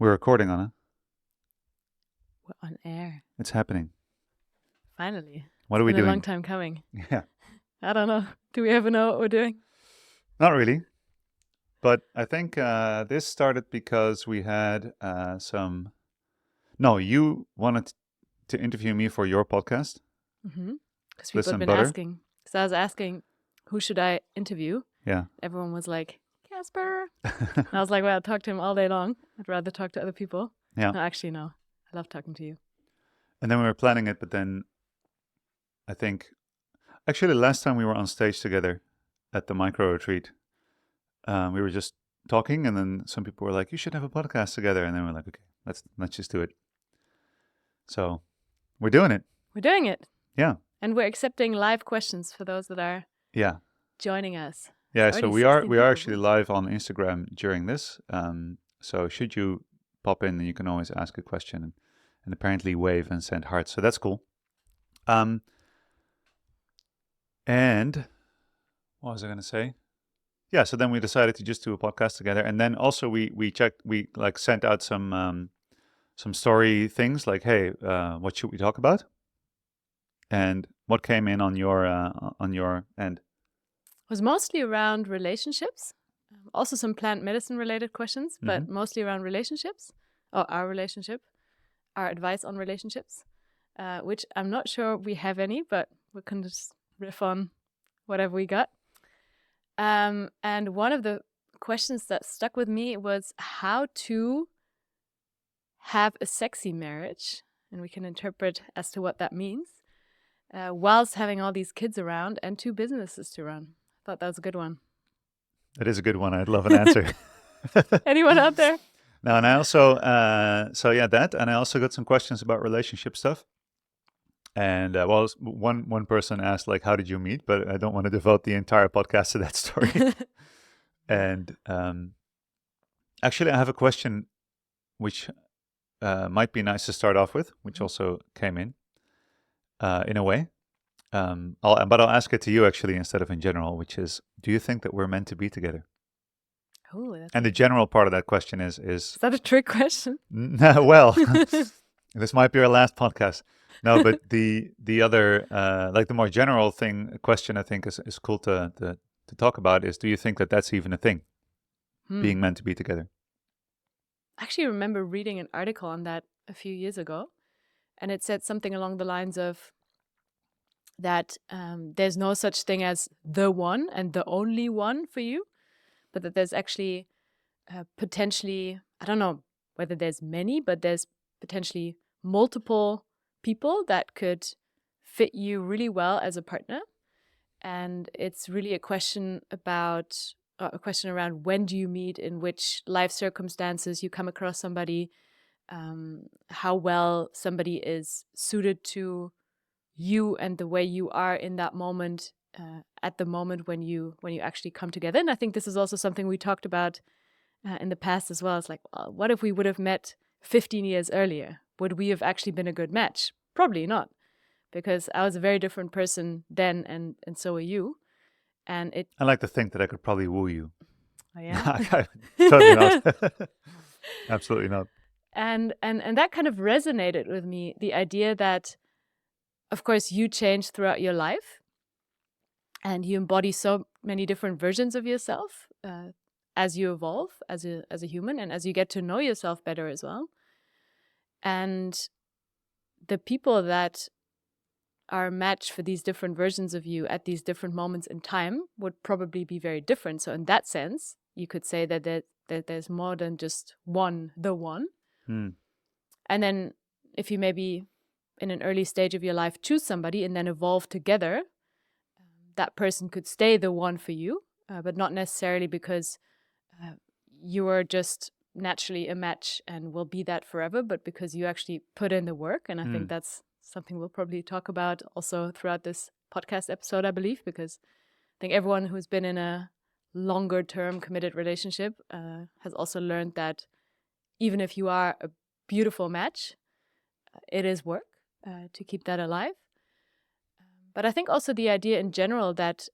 We're recording on it. We're on air. It's happening. Finally. What are we It's been doing? a long time coming. Yeah. I don't know. Do we ever know what we're doing? Not really. But I think this started because we had some... No, you wanted to interview me for your podcast. Because people Bliss had and been Butter. asking. So I was asking, who should I interview? Yeah. Everyone was like, Kasper. And I was like, well, I'll talk to him all day long. I'd rather talk to other people. Yeah. No, actually, no. I love talking to you. And then we were planning it, but then I think... Actually, last time we were on stage together at the micro retreat, we were just talking, and then some people were like, you should have a podcast together. And then we're like, okay, let's just do it. So we're doing it. We're doing it. Yeah. And we're accepting live questions for those that are joining us. Yeah, It's so already we are 16 we are people. actually live on Instagram during this. So should you pop in, you can always ask a question and apparently wave and send hearts. So that's cool. And what was I going to say? Yeah, so then we decided to just do a podcast together, and then also we sent out some story things like, hey, what should we talk about? And what came in on your end? It was mostly around relationships. Also some plant medicine related questions, but mostly around relationships, or our relationship, our advice on relationships, which I'm not sure we have any, but we can just riff on whatever we got. And one of the questions that stuck with me was how to have a sexy marriage, and we can interpret as to what that means, whilst having all these kids around and 2 businesses to run. I thought that was a good one. That is a good one. I'd love an answer. Anyone out there? No, and I also, that, and I also got some questions about relationship stuff. And one person asked, like, how did you meet? But I don't want to devote the entire podcast to that story. And actually, I have a question which might be nice to start off with, which also came in a way. But I'll ask it to you actually instead of in general, which is, do you think that we're meant to be together? Oh, and the general part of that question is that a trick question? Well, this might be our last podcast. No, but the other, like the more general question I think is cool to talk about is, do you think that that's even a thing, being meant to be together? I actually remember reading an article on that a few years ago, and it said something along the lines of that there's no such thing as the one and the only one for you, but that there's actually potentially, I don't know whether there's many, but there's potentially multiple people that could fit you really well as a partner. And it's really a question around when do you meet, in which life circumstances you come across somebody, how well somebody is suited to you and the way you are in that moment, at the moment when you actually come together. And I think this is also something we talked about in the past as well. It's like, well, what if we would have met 15 years earlier? Would we have actually been a good match? Probably not, because I was a very different person then, and so are you. And I like to think that I could probably woo you. Oh, yeah? Totally not. Absolutely not. And that kind of resonated with me, the idea that, of course, you change throughout your life, and you embody so many different versions of yourself as you evolve as a human, and as you get to know yourself better as well. And the people that are a match for these different versions of you at these different moments in time would probably be very different. So in that sense, you could say that there's more than just the one. And then if you maybe in an early stage of your life choose somebody and then evolve together, that person could stay the one for you, but not necessarily because you are just naturally a match and will be that forever, but because you actually put in the work. And I think that's something we'll probably talk about also throughout this podcast episode, I believe, because I think everyone who's been in a longer term committed relationship has also learned that even if you are a beautiful match, it is work to keep that alive. But I think also the idea in general that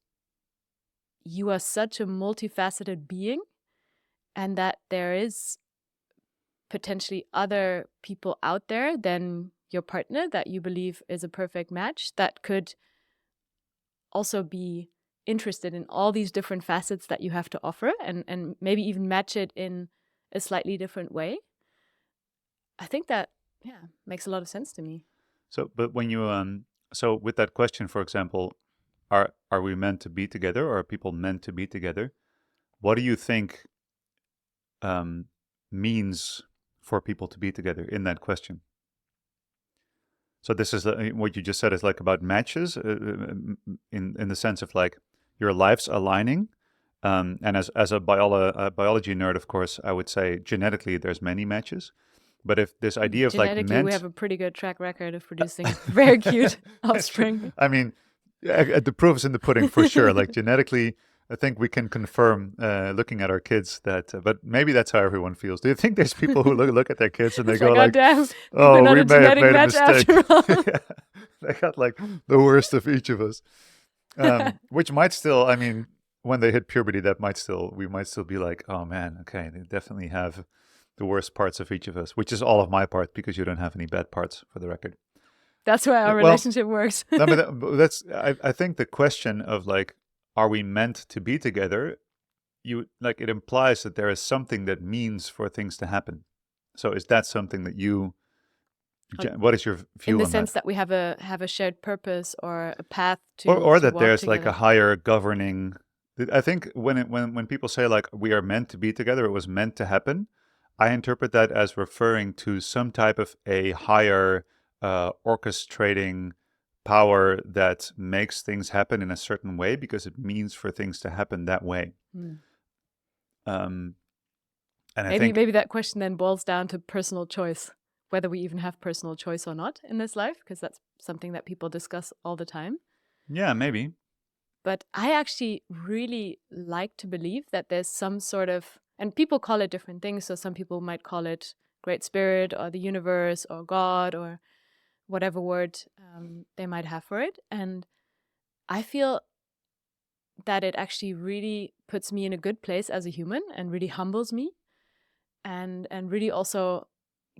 you are such a multifaceted being, and that there is potentially other people out there than your partner that you believe is a perfect match that could also be interested in all these different facets that you have to offer, and maybe even match it in a slightly different way. I think that, yeah, makes a lot of sense to me. So, but when you so with that question, for example, are we meant to be together, or are people meant to be together? What do you think means for people to be together in that question? So this is what you just said is like about matches, in the sense of like your lives aligning. And as a biology nerd, of course, I would say genetically there's many matches. But if this idea of like Genetically, we have meant, a pretty good track record of producing very cute that's true. offspring. I mean, the proof is in the pudding for sure. Like genetically, I think we can confirm, looking at our kids, that. But maybe that's how everyone feels. Do you think there's people who look at their kids and they It's go like, like, damn, "Oh, we're not we a may have genetic made a match mistake." after all. Yeah. They got like the worst of each of us, which might still. I mean, when they hit puberty, we might still be like, "Oh man, okay, they definitely have the worst parts of each of us," which is all of my part because you don't have any bad parts, for the record. That's why our Well, relationship works. no, but that's. I think the question of like, are we meant to be together? It implies that there is something that means for things to happen. So is that something that you? What is your In view the on sense that? that we have a shared purpose or a path Or to that walk there's like a together. higher governing. I think when people say like we are meant to be together, it was meant to happen. I interpret that as referring to some type of a higher orchestrating power that makes things happen in a certain way because it means for things to happen that way. Um, and I think, Maybe that question then boils down to personal choice, whether we even have personal choice or not in this life, because that's something that people discuss all the time. yeah, maybe. But I actually really like to believe that there's some sort of, and people call it different things. So some people might call it Great Spirit or the universe or God or whatever word they might have for it. And I feel that it actually really puts me in a good place as a human and really humbles me, and really also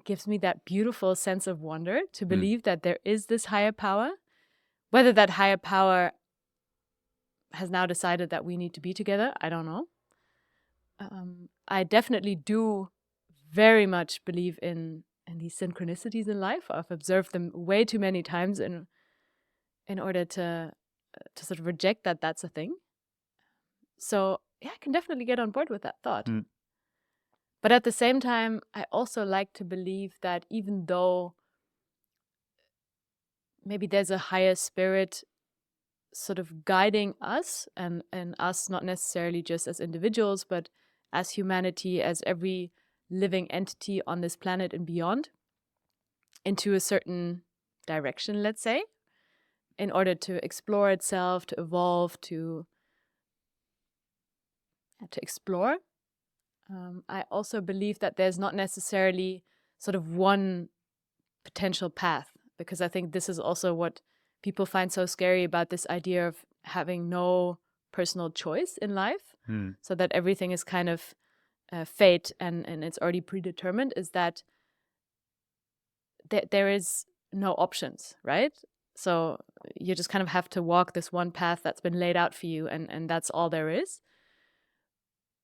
gives me that beautiful sense of wonder to believe that there is this higher power. Whether that higher power has now decided that we need to be together, I don't know. I definitely do very much believe in these synchronicities in life. I've observed them way too many times in order to sort of reject that that's a thing. So yeah, I can definitely get on board with that thought. But at the same time, I also like to believe that even though maybe there's a higher spirit sort of guiding us, and us not necessarily just as individuals, but as humanity, as every living entity on this planet and beyond, into a certain direction, let's say, in order to explore itself, to evolve, to explore. I also believe that there's not necessarily sort of one potential path, because I think this is also what people find so scary about this idea of having no personal choice in life, so that everything is kind of fate and it's already predetermined, is that there is no options, right? So you just kind of have to walk this one path that's been laid out for you, and that's all there is.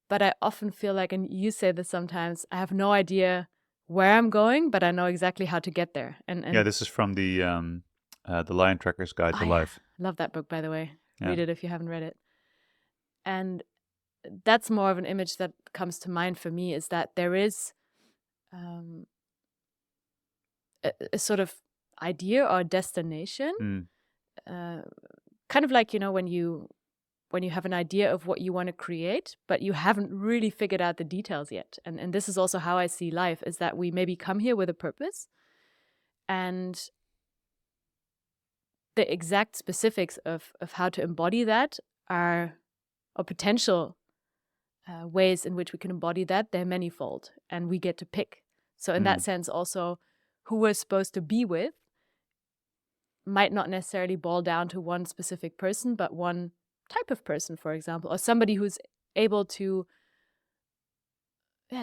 But I often feel like, and you say this sometimes, I have no idea where I'm going, but I know exactly how to get there. And Yeah, this is from the Lion Trekker's Guide to Life. Yeah. Love that book, by the way. Yeah. Read it if you haven't read it. And that's more of an image that comes to mind for me, is that there is a sort of idea or destination, kind of like, when you have an idea of what you want to create, but you haven't really figured out the details yet. And this is also how I see life, is that we maybe come here with a purpose, and the exact specifics of how to embody that are, or potential ways in which we can embody that, they're manifold, and we get to pick. So in that sense, also, who we're supposed to be with might not necessarily boil down to one specific person, but one type of person, for example, or somebody who's able to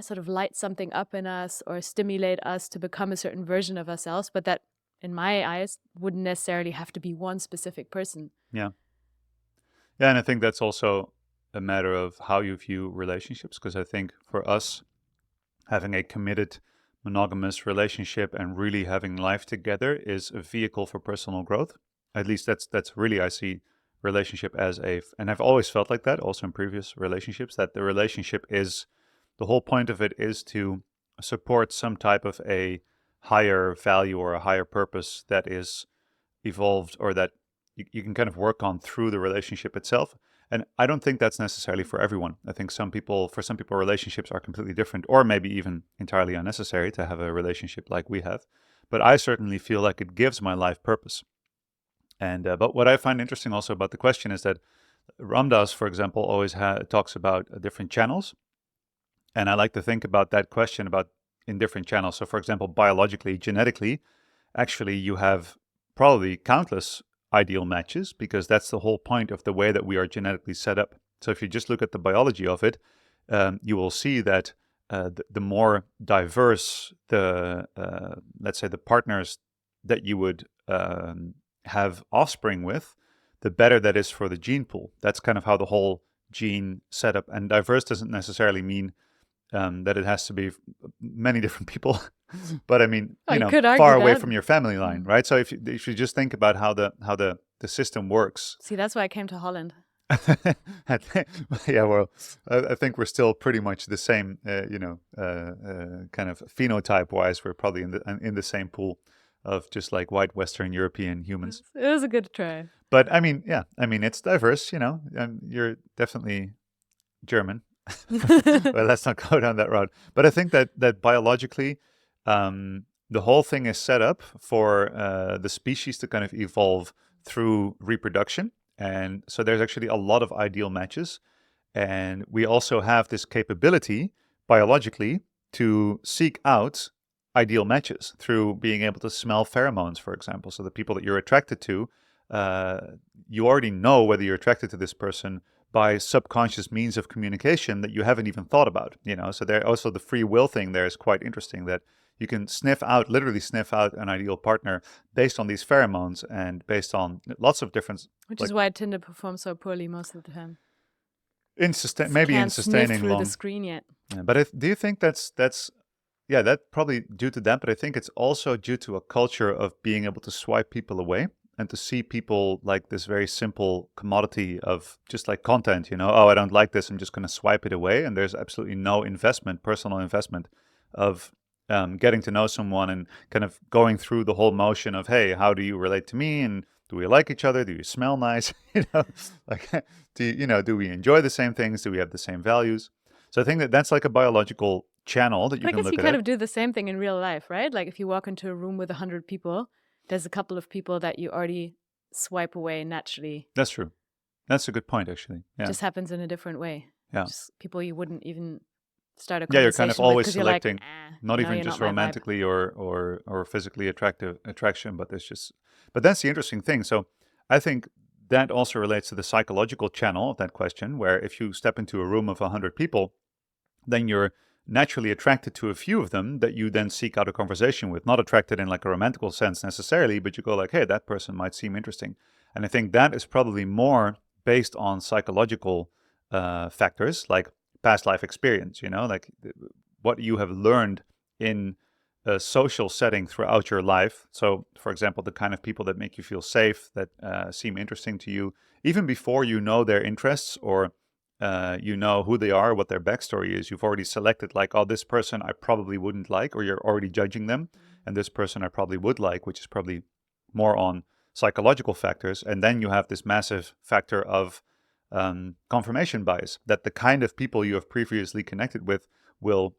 sort of light something up in us or stimulate us to become a certain version of ourselves, but that, in my eyes, wouldn't necessarily have to be one specific person. Yeah. Yeah, and I think that's also a matter of how you view relationships, because I think for us, having a committed monogamous relationship and really having life together is a vehicle for personal growth. At least that's really, I see relationship as and I've always felt like that also in previous relationships, that the relationship is, the whole point of it is to support some type of a higher value or a higher purpose that is evolved, or that you can kind of work on through the relationship itself. And I don't think that's necessarily for everyone. I think for some people, relationships are completely different, or maybe even entirely unnecessary to have a relationship like we have. But I certainly feel like it gives my life purpose. And but what I find interesting also about the question is that Ramdas, for example, always talks about different channels. And I like to think about that question about in different channels. So, for example, biologically, genetically, actually, you have probably countless ideal matches, because that's the whole point of the way that we are genetically set up. So if you just look at the biology of it, you will see that the more diverse the, let's say, the partners that you would have offspring with, the better that is for the gene pool. That's kind of how the whole gene setup. And diverse doesn't necessarily mean that it has to be many different people, but I mean, you could argue far away that. from your family line, right? So if you just think about how the system works. See, that's why I came to Holland. Yeah, well, I think we're still pretty much the same, kind of phenotype wise. We're probably in the same pool of just like white Western European humans. It was a good try. But I mean, yeah, I mean, it's diverse, and you're definitely German. Well, let's not go down that road. But I think that biologically, the whole thing is set up for the species to kind of evolve through reproduction. And so there's actually a lot of ideal matches. And we also have this capability biologically to seek out ideal matches through being able to smell pheromones, for example. So the people that you're attracted to, you already know whether you're attracted to this person by subconscious means of communication that you haven't even thought about, So there also, the free will thing there is quite interesting, that you can literally sniff out an ideal partner based on these pheromones and based on lots of different. Which is why Tinder performs so poorly most of the time. Maybe in Can't sustaining sniff through long. the screen yet. Yeah, but do you think that's yeah, that probably due to that, but I think it's also due to a culture of being able to swipe people away and to see people like this very simple commodity of just like content, oh, I don't like this, I'm just going to swipe it away. And there's absolutely no personal investment of getting to know someone and kind of going through the whole motion of, hey, how do you relate to me? And do we like each other? Do you smell nice? Like, do we enjoy the same things? Do we have the same values? So I think that's like a biological channel that you I can guess look you at. kind of do the same thing in real life, right? Like if you walk into a room with 100 people, there's a couple of people that you already swipe away naturally. That's true. That's a good point, actually. Yeah. It just happens in a different way. Yeah. Just people you wouldn't even start a Yeah, conversation you're kind of always with, selecting, you're like, not even just romantically or physically attraction, but that's the interesting thing. So I think that also relates to the psychological channel of that question, where if you step into a room of 100 people, then you're naturally attracted to a few of them that you then seek out a conversation with. Not attracted in like a romantical sense necessarily, but you go like, hey, that person might seem interesting. And I think that is probably more based on psychological factors, like past life experience, like what you have learned in a social setting throughout your life. So, for example, the kind of people that make you feel safe, that seem interesting to you, even before you know their interests or you know who they are, what their backstory is. You've already selected like, oh, this person I probably wouldn't like, or you're already judging them. And this person I probably would like, which is probably more on psychological factors. And then you have this massive factor of confirmation bias, that the kind of people you have previously connected with you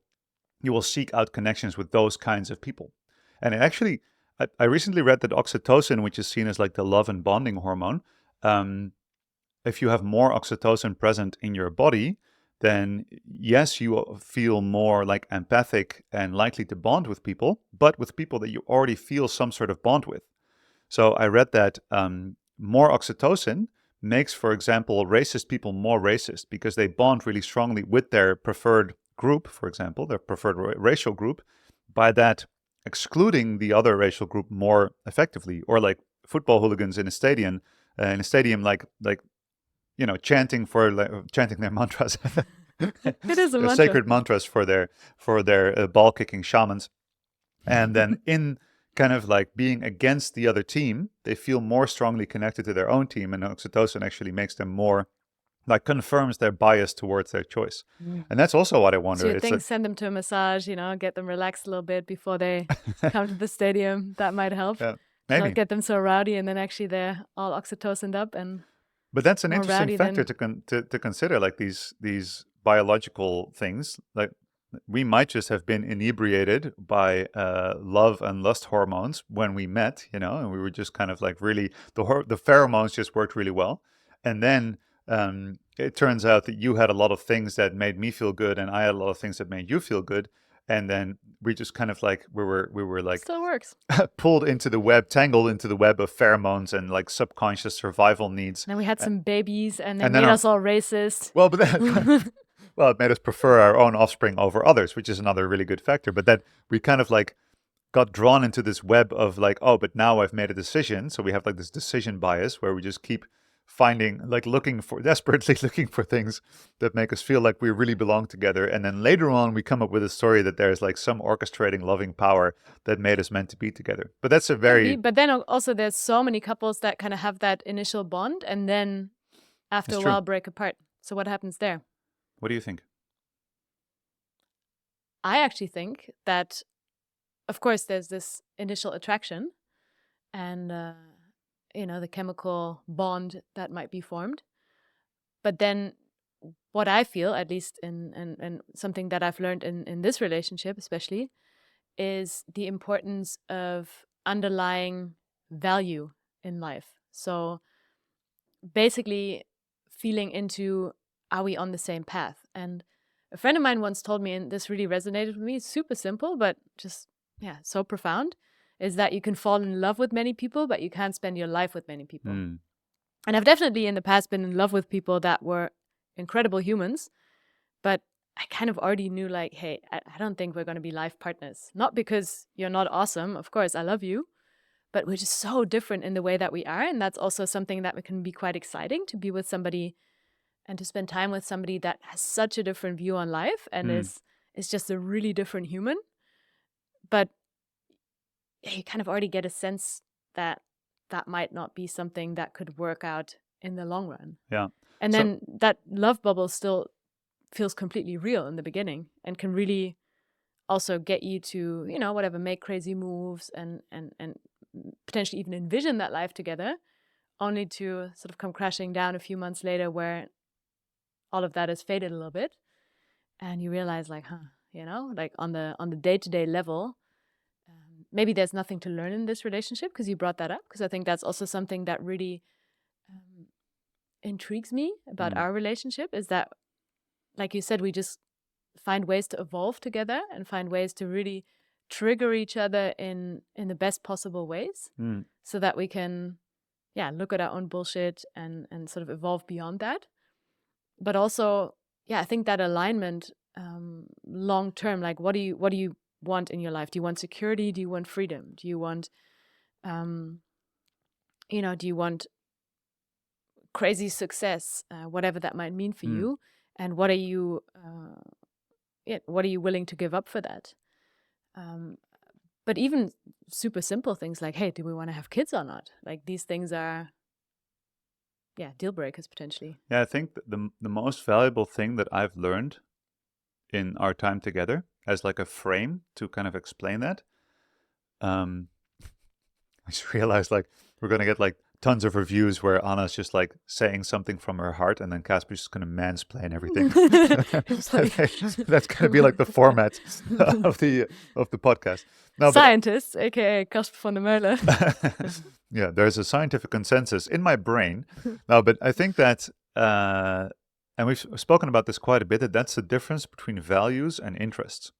will seek out connections with those kinds of people. And I recently read that oxytocin, which is seen as like the love and bonding hormone, if you have more oxytocin present in your body, then yes, you feel more like empathic and likely to bond with people, but with people that you already feel some sort of bond with. So I read that more oxytocin makes, for example, racist people more racist because they bond really strongly with their preferred group, for example, their preferred racial group, by that excluding the other racial group more effectively, or like football hooligans in a stadium, like chanting their mantras, It is a their mantra. sacred mantras for their ball kicking shamans, and then in kind of like being against the other team, they feel more strongly connected to their own team, and oxytocin actually makes them more, like, confirms their bias towards their choice. And that's also what I wonder. So you It's think send them to a massage, get them relaxed a little bit before they come to the stadium. That might help. yeah, To maybe. not get them so rowdy, and then actually they're all oxytocined up and But that's an more interesting rowdy factor than... to consider, like these biological things. Like, we might just have been inebriated by love and lust hormones when we met, and we were just kind of like really, the pheromones just worked really well. And then it turns out that you had a lot of things that made me feel good, and I had a lot of things that made you feel good. And then we just kind of like, we were like Still works. tangled into the web of pheromones and like subconscious survival needs. And then we had some babies, and they And then made us all racist. Well, but then, well, it made us prefer our own offspring over others, which is another really good factor. But then we kind of like got drawn into this web of like, oh, but now I've made a decision. So we have like this decision bias where we just keep finding, like, desperately looking for things that make us feel like we really belong together. And then later on, we come up with a story that there's like some orchestrating loving power that made us meant to be together. But that's a very... But then also there's so many couples that kind of have that initial bond and then after It's a true. while break apart. So what happens there? What do you think? I actually think that, of course, there's this initial attraction and, the chemical bond that might be formed. But then what I feel, at least in something that I've learned in this relationship especially, is the importance of underlying value in life. So basically feeling into, are we on the same path? And a friend of mine once told me, and this really resonated with me, it's super simple, but just, so profound, is that you can fall in love with many people, but you can't spend your life with many people. Mm. And I've definitely in the past been in love with people that were incredible humans, but I kind of already knew, like, hey, I don't think we're going to be life partners. Not because you're not awesome. Of course, I love you. But we're just so different in the way that we are. And that's also something that can be quite exciting, to be with somebody and to spend time with somebody that has such a different view on life and is just a really different human. But you kind of already get a sense that that might not be something that could work out in the long run. Yeah. And then that love bubble still feels completely real in the beginning and can really also get you to, whatever, make crazy moves and potentially even envision that life together, only to sort of come crashing down a few months later where all of that has faded a little bit. And you realize, like, like on the day-to-day level, maybe there's nothing to learn in this relationship, because you brought that up, because I think that's also something that really intrigues me about our relationship, is that, like you said, we just find ways to evolve together and find ways to really trigger each other in the best possible ways, so that we can look at our own bullshit and sort of evolve beyond that. But also, I think that alignment long term, like, what do you want in your life? Do you want security? Do you want freedom? Do you want do you want crazy success, whatever that might mean for you? And what are you willing to give up for that? But even super simple things like, hey, do we want to have kids or not? Like, these things are, deal breakers potentially. Yeah, I think the most valuable thing that I've learned in our time together, as like a frame to kind of explain that, I just realized, like, we're going to get like tons of reviews where Anna's just like saying something from her heart, and then Kasper's just going to mansplain everything. That's going to be like the format of the podcast. No, Scientists, aka Kasper van der Meulen. Yeah, there's a scientific consensus in my brain. No, but I think that, and we've spoken about this quite a bit, that's the difference between values and interests.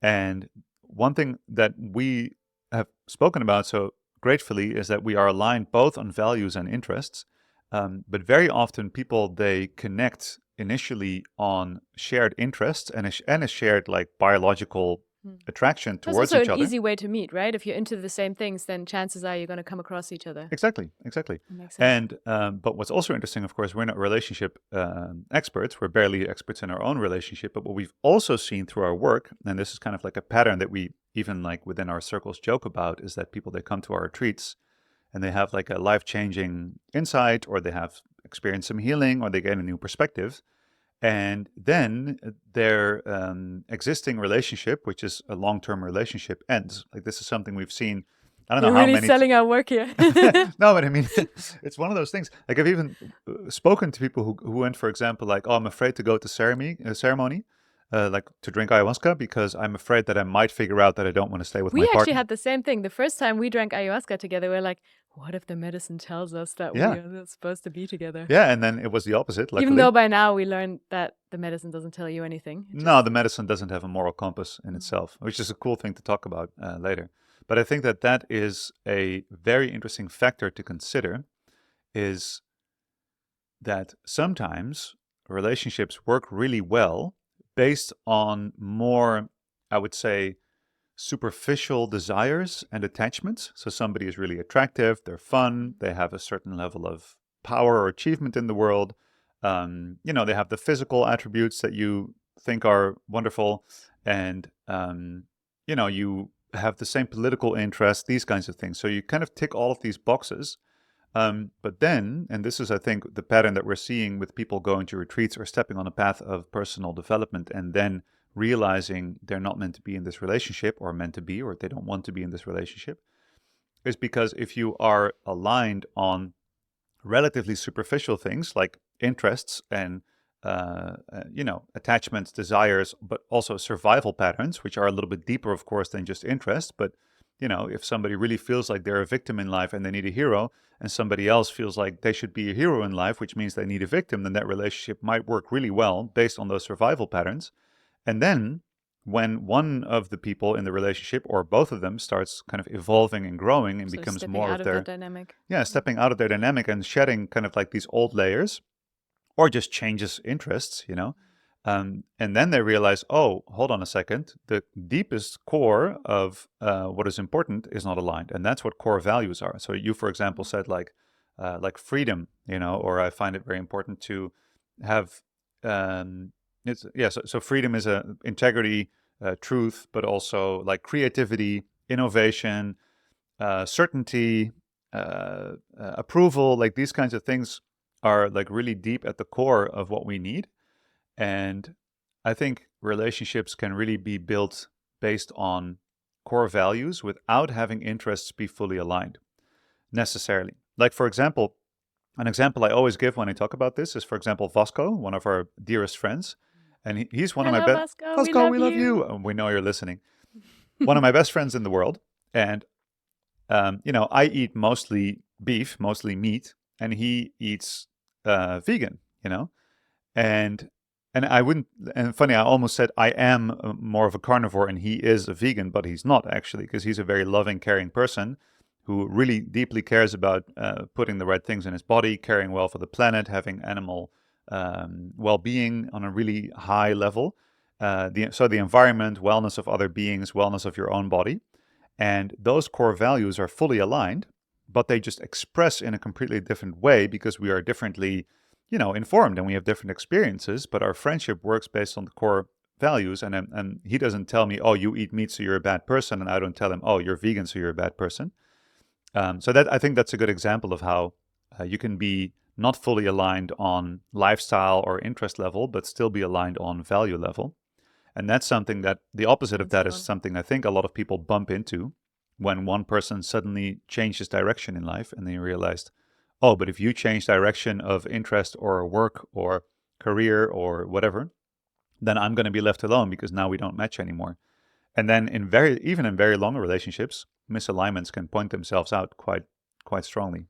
And one thing that we have spoken about so gratefully is that we are aligned both on values and interests. But very often people, they connect initially on shared interests and a shared like biological attraction That's towards also each an other. easy way to meet, right? If you're into the same things, then chances are you're going to come across each other. Exactly. That makes sense. And but what's also interesting, of course, we're not relationship experts. We're barely experts in our own relationship. But what we've also seen through our work, and this is kind of like a pattern that we even like within our circles joke about, is that people that come to our retreats and they have like a life-changing insight, or they have experienced some healing, or they get a new perspective, and then their existing relationship, which is a long-term relationship, ends. Like this is something we've seen. I don't know You're how really many. selling our work here. No, but I mean, it's one of those things. Like I've even spoken to people who went, for example, like, oh, I'm afraid to go to ceremony, like to drink ayahuasca because I'm afraid that I might figure out that I don't want to stay with my We actually partner. had the same thing. The first time we drank ayahuasca together, we were like, what if the medicine tells us that we Yeah. are not supposed to be together? Yeah, and then it was the opposite, luckily. Even though by now we learned that the medicine doesn't tell you anything. No, the medicine doesn't have a moral compass in itself, which is a cool thing to talk about later. But I think that that is a very interesting factor to consider, is that sometimes relationships work really well based on more, I would say, superficial desires and attachments. So somebody is really attractive, they're fun, they have a certain level of power or achievement in the world. They have the physical attributes that you think are wonderful, and you have the same political interests, these kinds of things. So you kind of tick all of these boxes. But then, and this is, I think, the pattern that we're seeing with people going to retreats or stepping on a path of personal development, and then realizing they're not meant to be in this relationship, or meant to be, or they don't want to be in this relationship, is because if you are aligned on relatively superficial things like interests and attachments, desires, but also survival patterns, which are a little bit deeper, of course, than just interest. But if somebody really feels like they're a victim in life and they need a hero, and somebody else feels like they should be a hero in life, which means they need a victim, then that relationship might work really well based on those survival patterns. And then when one of the people in the relationship, or both of them, starts kind of evolving and growing and So becomes stepping more out of of their, that dynamic. stepping out of their dynamic and shedding kind of like these old layers, or just changes interests, and then they realize, oh, hold on a second, the deepest core of what is important is not aligned, and that's what core values are. So you, for example, said like freedom, or I find it very important to have. So freedom is a integrity, truth, but also like creativity, innovation, certainty, approval, like these kinds of things are like really deep at the core of what we need. And I think relationships can really be built based on core values without having interests be fully aligned necessarily. Like, for example, an example I always give when I talk about this is, for example, Vasco, one of our dearest friends. And he's one of my Hello, best. Vasco. Vasco, We love you. We know you're listening. One of my best friends in the world. And I eat mostly beef, mostly meat, and he eats vegan. And I wouldn't. And funny, I almost said I am more of a carnivore, and he is a vegan, but he's not actually, because he's a very loving, caring person who really deeply cares about putting the right things in his body, caring well for the planet, having animal well-being on a really high level. So the environment, wellness of other beings, wellness of your own body. And those core values are fully aligned, but they just express in a completely different way because we are differently, informed, and we have different experiences. But our friendship works based on the core values. And he doesn't tell me, oh, you eat meat, so you're a bad person. And I don't tell him, oh, you're vegan, so you're a bad person. So that, I think that's a good example of how you can be not fully aligned on lifestyle or interest level, but still be aligned on value level. And that's something that the opposite of that is something I think a lot of people bump into when one person suddenly changes direction in life, and they realized, oh, but if you change direction of interest or work or career or whatever, then I'm going to be left alone because now we don't match anymore. And then even in very long relationships, misalignments can point themselves out quite strongly.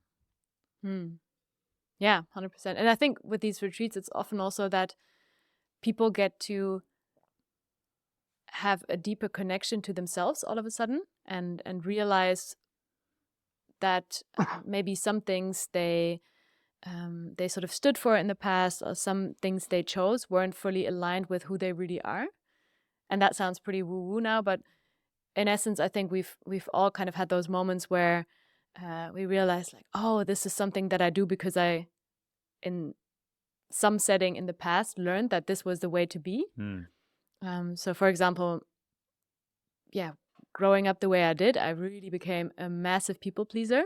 Yeah, 100%. And I think with these retreats, it's often also that people get to have a deeper connection to themselves all of a sudden, and realize that maybe some things they they sort of stood for in the past, or some things they chose weren't fully aligned with who they really are. And that sounds pretty woo-woo now, but in essence, I think we've all kind of had those moments where we realize like, oh, this is something that I do because I, in some setting in the past, learned that this was the way to be. So for example, growing up the way I did, I really became a massive people pleaser.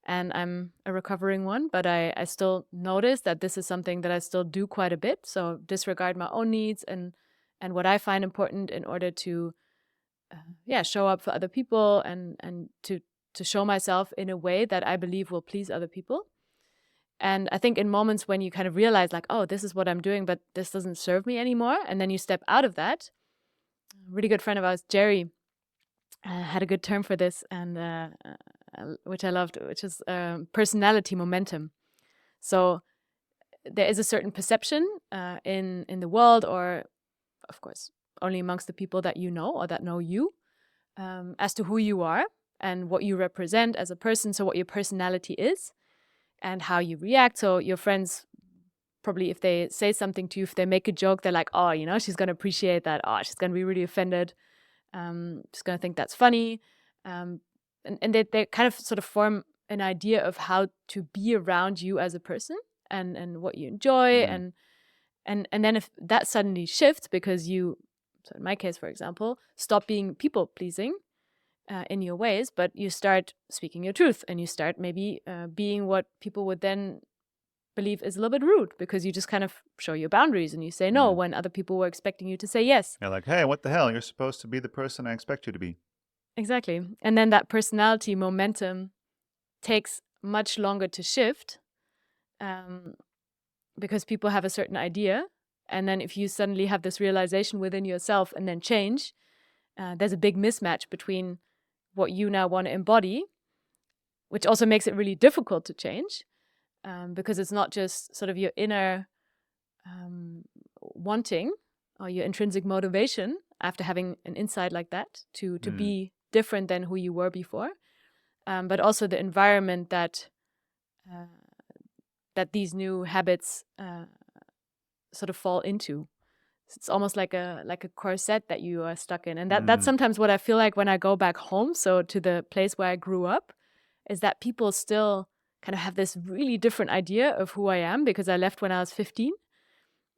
And I'm a recovering one, but I still notice that this is something that I still do quite a bit. So disregard my own needs and what I find important in order to show up for other people and to show myself in a way that I believe will please other people. And I think in moments when you kind of realize like, oh, this is what I'm doing, but this doesn't serve me anymore, and then you step out of that. A really good friend of ours, Jerry, had a good term for this, and which I loved, which is personality momentum. So there is a certain perception in the world, or of course only amongst the people that you know or that know you, as to who you are and what you represent as a person. So what your personality is and how you react. So your friends, probably if they say something to you, if they make a joke, they're like, oh, she's going to appreciate that. Oh, she's going to be really offended. She's going to think that's funny. And they kind of sort of form an idea of how to be around you as a person and what you enjoy. And then if that suddenly shifts because you, so in my case, for example, stop being people pleasing in your ways, but you start speaking your truth and you start maybe being what people would then believe is a little bit rude, because you just kind of show your boundaries and you say no when other people were expecting you to say yes. You're like, hey, what the hell? You're supposed to be the person I expect you to be. Exactly. And then that personality momentum takes much longer to shift because people have a certain idea. And then if you suddenly have this realization within yourself and then change, there's a big mismatch between what you now want to embody, which also makes it really difficult to change, because it's not just sort of your inner wanting or your intrinsic motivation after having an insight like that to be different than who you were before, but also the environment that these new habits sort of fall into. It's almost like a corset that you are stuck in. And that's sometimes what I feel like when I go back home, so to the place where I grew up, is that people still kind of have this really different idea of who I am, because I left when I was 15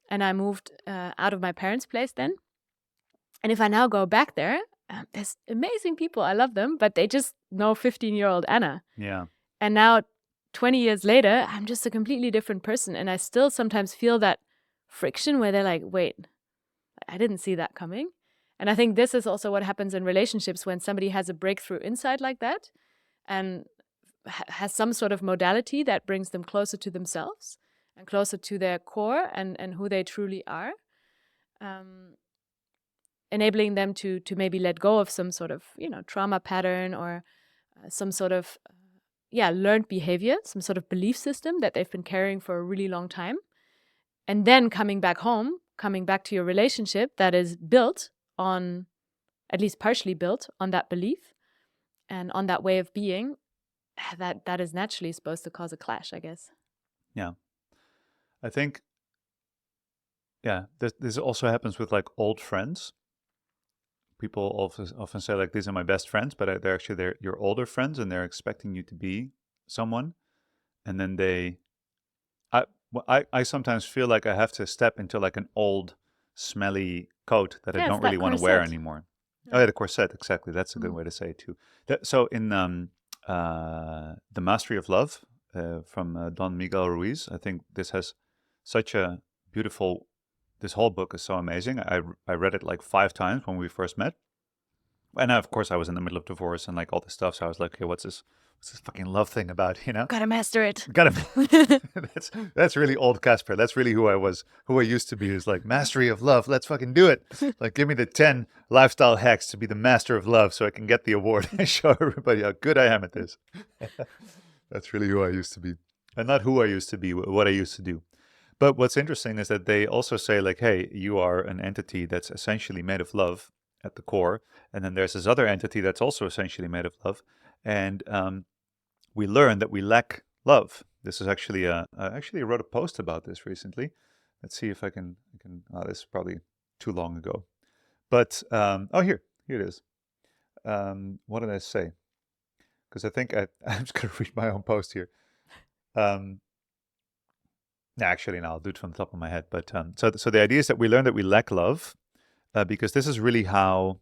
and I moved out of my parents' place then. And if I now go back there, there's amazing people. I love them, but they just know 15-year-old Anna. Yeah. And now 20 years later, I'm just a completely different person. And I still sometimes feel that friction where they're like, wait, I didn't see that coming. And I think this is also what happens in relationships when somebody has a breakthrough insight like that and has some sort of modality that brings them closer to themselves and closer to their core and who they truly are, enabling them to maybe let go of some sort of trauma pattern or some sort of learned behavior, some sort of belief system that they've been carrying for a really long time, and then coming back home, coming back to your relationship that is built on, at least partially built on, that belief and on that way of being, that is naturally supposed to cause a clash, I guess. Yeah. I think, this also happens with like old friends. People often say like, these are my best friends, but they're your older friends and they're expecting you to be someone. And then I sometimes feel like I have to step into like an old, smelly coat that I don't really want to wear anymore. Yeah. Oh yeah, the corset, exactly. That's a good way to say it too. So in The Mastery of Love from Don Miguel Ruiz, I think this has such a beautiful, this whole book is so amazing. I read it like 5 times when we first met. And of course I was in the middle of divorce and like all this stuff. So I was like, okay, what's this fucking love thing about, Gotta master it. That's really old Kasper. That's really who I used to be. Is like, mastery of love. Let's fucking do it. Like, give me the 10 lifestyle hacks to be the master of love so I can get the award and show everybody how good I am at this. That's really who I used to be. And not who I used to be, what I used to do. But what's interesting is that they also say like, hey, you are an entity that's essentially made of love at the core. And then there's this other entity that's also essentially made of love. And we learn that we lack love. This is actually I actually wrote a post about this recently. Let's see if I can. This is probably too long ago. But oh, here it is. What did I say? Because I think I'm just going to read my own post here. Actually, no, I'll do it from the top of my head. But so the idea is that we learn that we lack love, because this is really how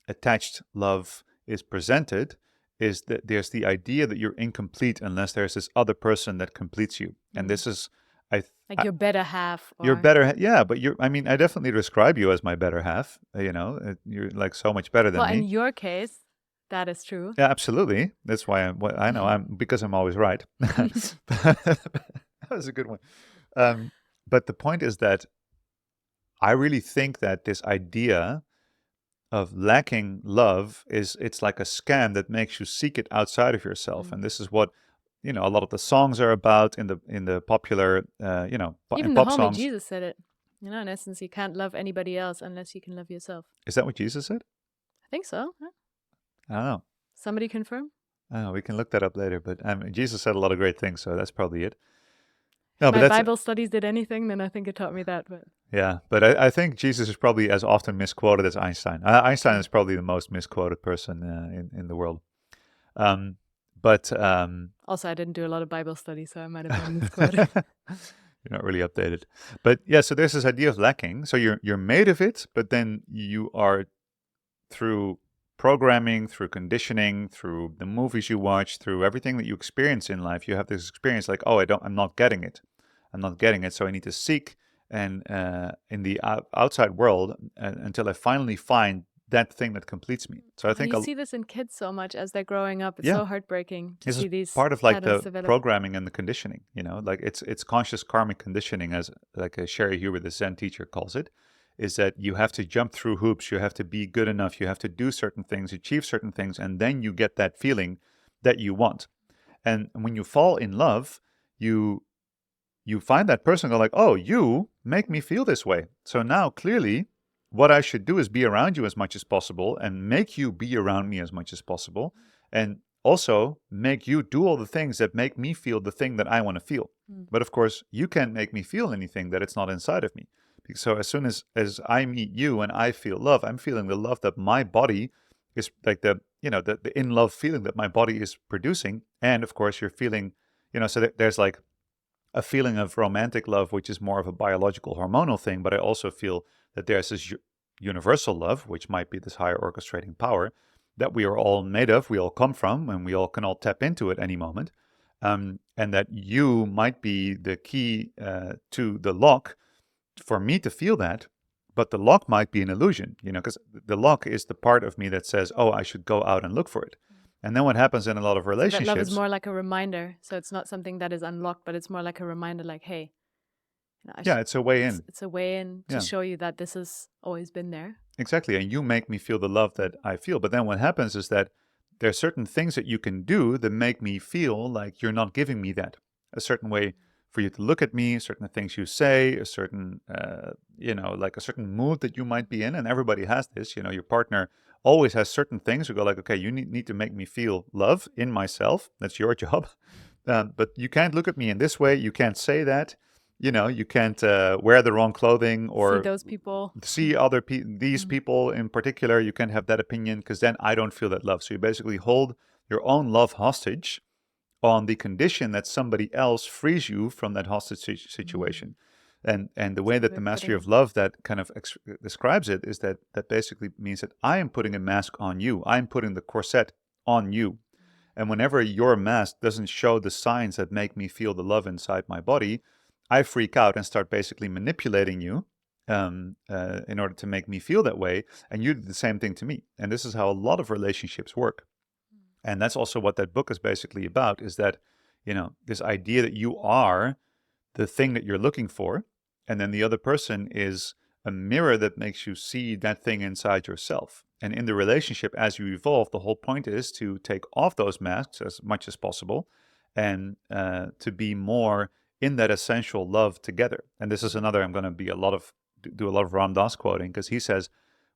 attached love is presented. Is that there's the idea that you're incomplete unless there's this other person that completes you, and this is like your better half, you're or better, yeah. But I mean, I definitely describe you as my better half. You're like so much better than well, in me. your case, that is true. Yeah, absolutely. That's why I know because I'm always right. That was a good one. But the point is that I really think that this idea of lacking love it's like a scam that makes you seek it outside of yourself, and this is what a lot of the songs are about in the popular in Even the pop homie songs. Jesus said it. In essence, you can't love anybody else unless you can love yourself. Is that what Jesus said? I think so. Huh? I don't know. Somebody confirm? We can look that up later, but Jesus said a lot of great things, so that's probably it. No, If but my that's Bible studies did anything, then I think it taught me that. But yeah, but I think Jesus is probably as often misquoted as Einstein. Einstein is probably the most misquoted person in the world. But also, I didn't do a lot of Bible study, so I might have been misquoted. You're not really updated. But yeah, so there's this idea of lacking. So you're made of it, but then you are, through programming, through conditioning, through the movies you watch, through everything that you experience in life, you have this experience like, oh, I'm not getting it. I'm not getting it. So I need to seek and in the outside world until I finally find that thing that completes me. So I think you see this in kids so much as they're growing up. It's so heartbreaking to see these part of like patterns the develop. programming and the conditioning. Like it's conscious karmic conditioning, as like Sherry Huber, the Zen teacher, calls it. Is that you have to jump through hoops, you have to be good enough, you have to do certain things, achieve certain things, and then you get that feeling that you want. And when you fall in love, you find that person, go like, oh, you make me feel this way. So now clearly what I should do is be around you as much as possible and make you be around me as much as possible. And also make you do all the things that make me feel the thing that I want to feel. But of course, you can't make me feel anything that it's not inside of me. So as soon as I meet you and I feel love, I'm feeling the love that my body is, like the in love feeling that my body is producing. And of course, you're feeling, so there's like a feeling of romantic love, which is more of a biological hormonal thing. But I also feel that there's this universal love, which might be this higher orchestrating power that we are all made of, we all come from, and we all can all tap into at any moment. And that you might be the key to the lock for me to feel that, but the lock might be an illusion, because the lock is the part of me that says, oh, I should go out and look for it. And then what happens in a lot of relationships... So that love is more like a reminder. So it's not something that is unlocked, but it's more like a reminder, like, hey. It's a way in. It's a way in to show you that this has always been there. Exactly. And you make me feel the love that I feel. But then what happens is that there are certain things that you can do that make me feel like you're not giving me that. A certain way for you to look at me, certain things you say, a certain, like a certain mood that you might be in. And everybody has this, your partner always has certain things who go like, okay, you need to make me feel love in myself. That's your job. But you can't look at me in this way. You can't say that. You can't wear the wrong clothing or see those people. See other these people in particular. You can't have that opinion because then I don't feel that love. So you basically hold your own love hostage on the condition that somebody else frees you from that hostage situation. And the way that the mastery of love that kind of describes it is that basically means that I am putting a mask on you. I'm putting the corset on you. And whenever your mask doesn't show the signs that make me feel the love inside my body, I freak out and start basically manipulating you in order to make me feel that way. And you do the same thing to me. And this is how a lot of relationships work. And that's also what that book is basically about, is that, this idea that you are the thing that you're looking for. And then the other person is a mirror that makes you see that thing inside yourself. And in the relationship, as you evolve, the whole point is to take off those masks as much as possible and to be more in that essential love together. And this is another, I'm going to do a lot of Ram Dass quoting, because he says,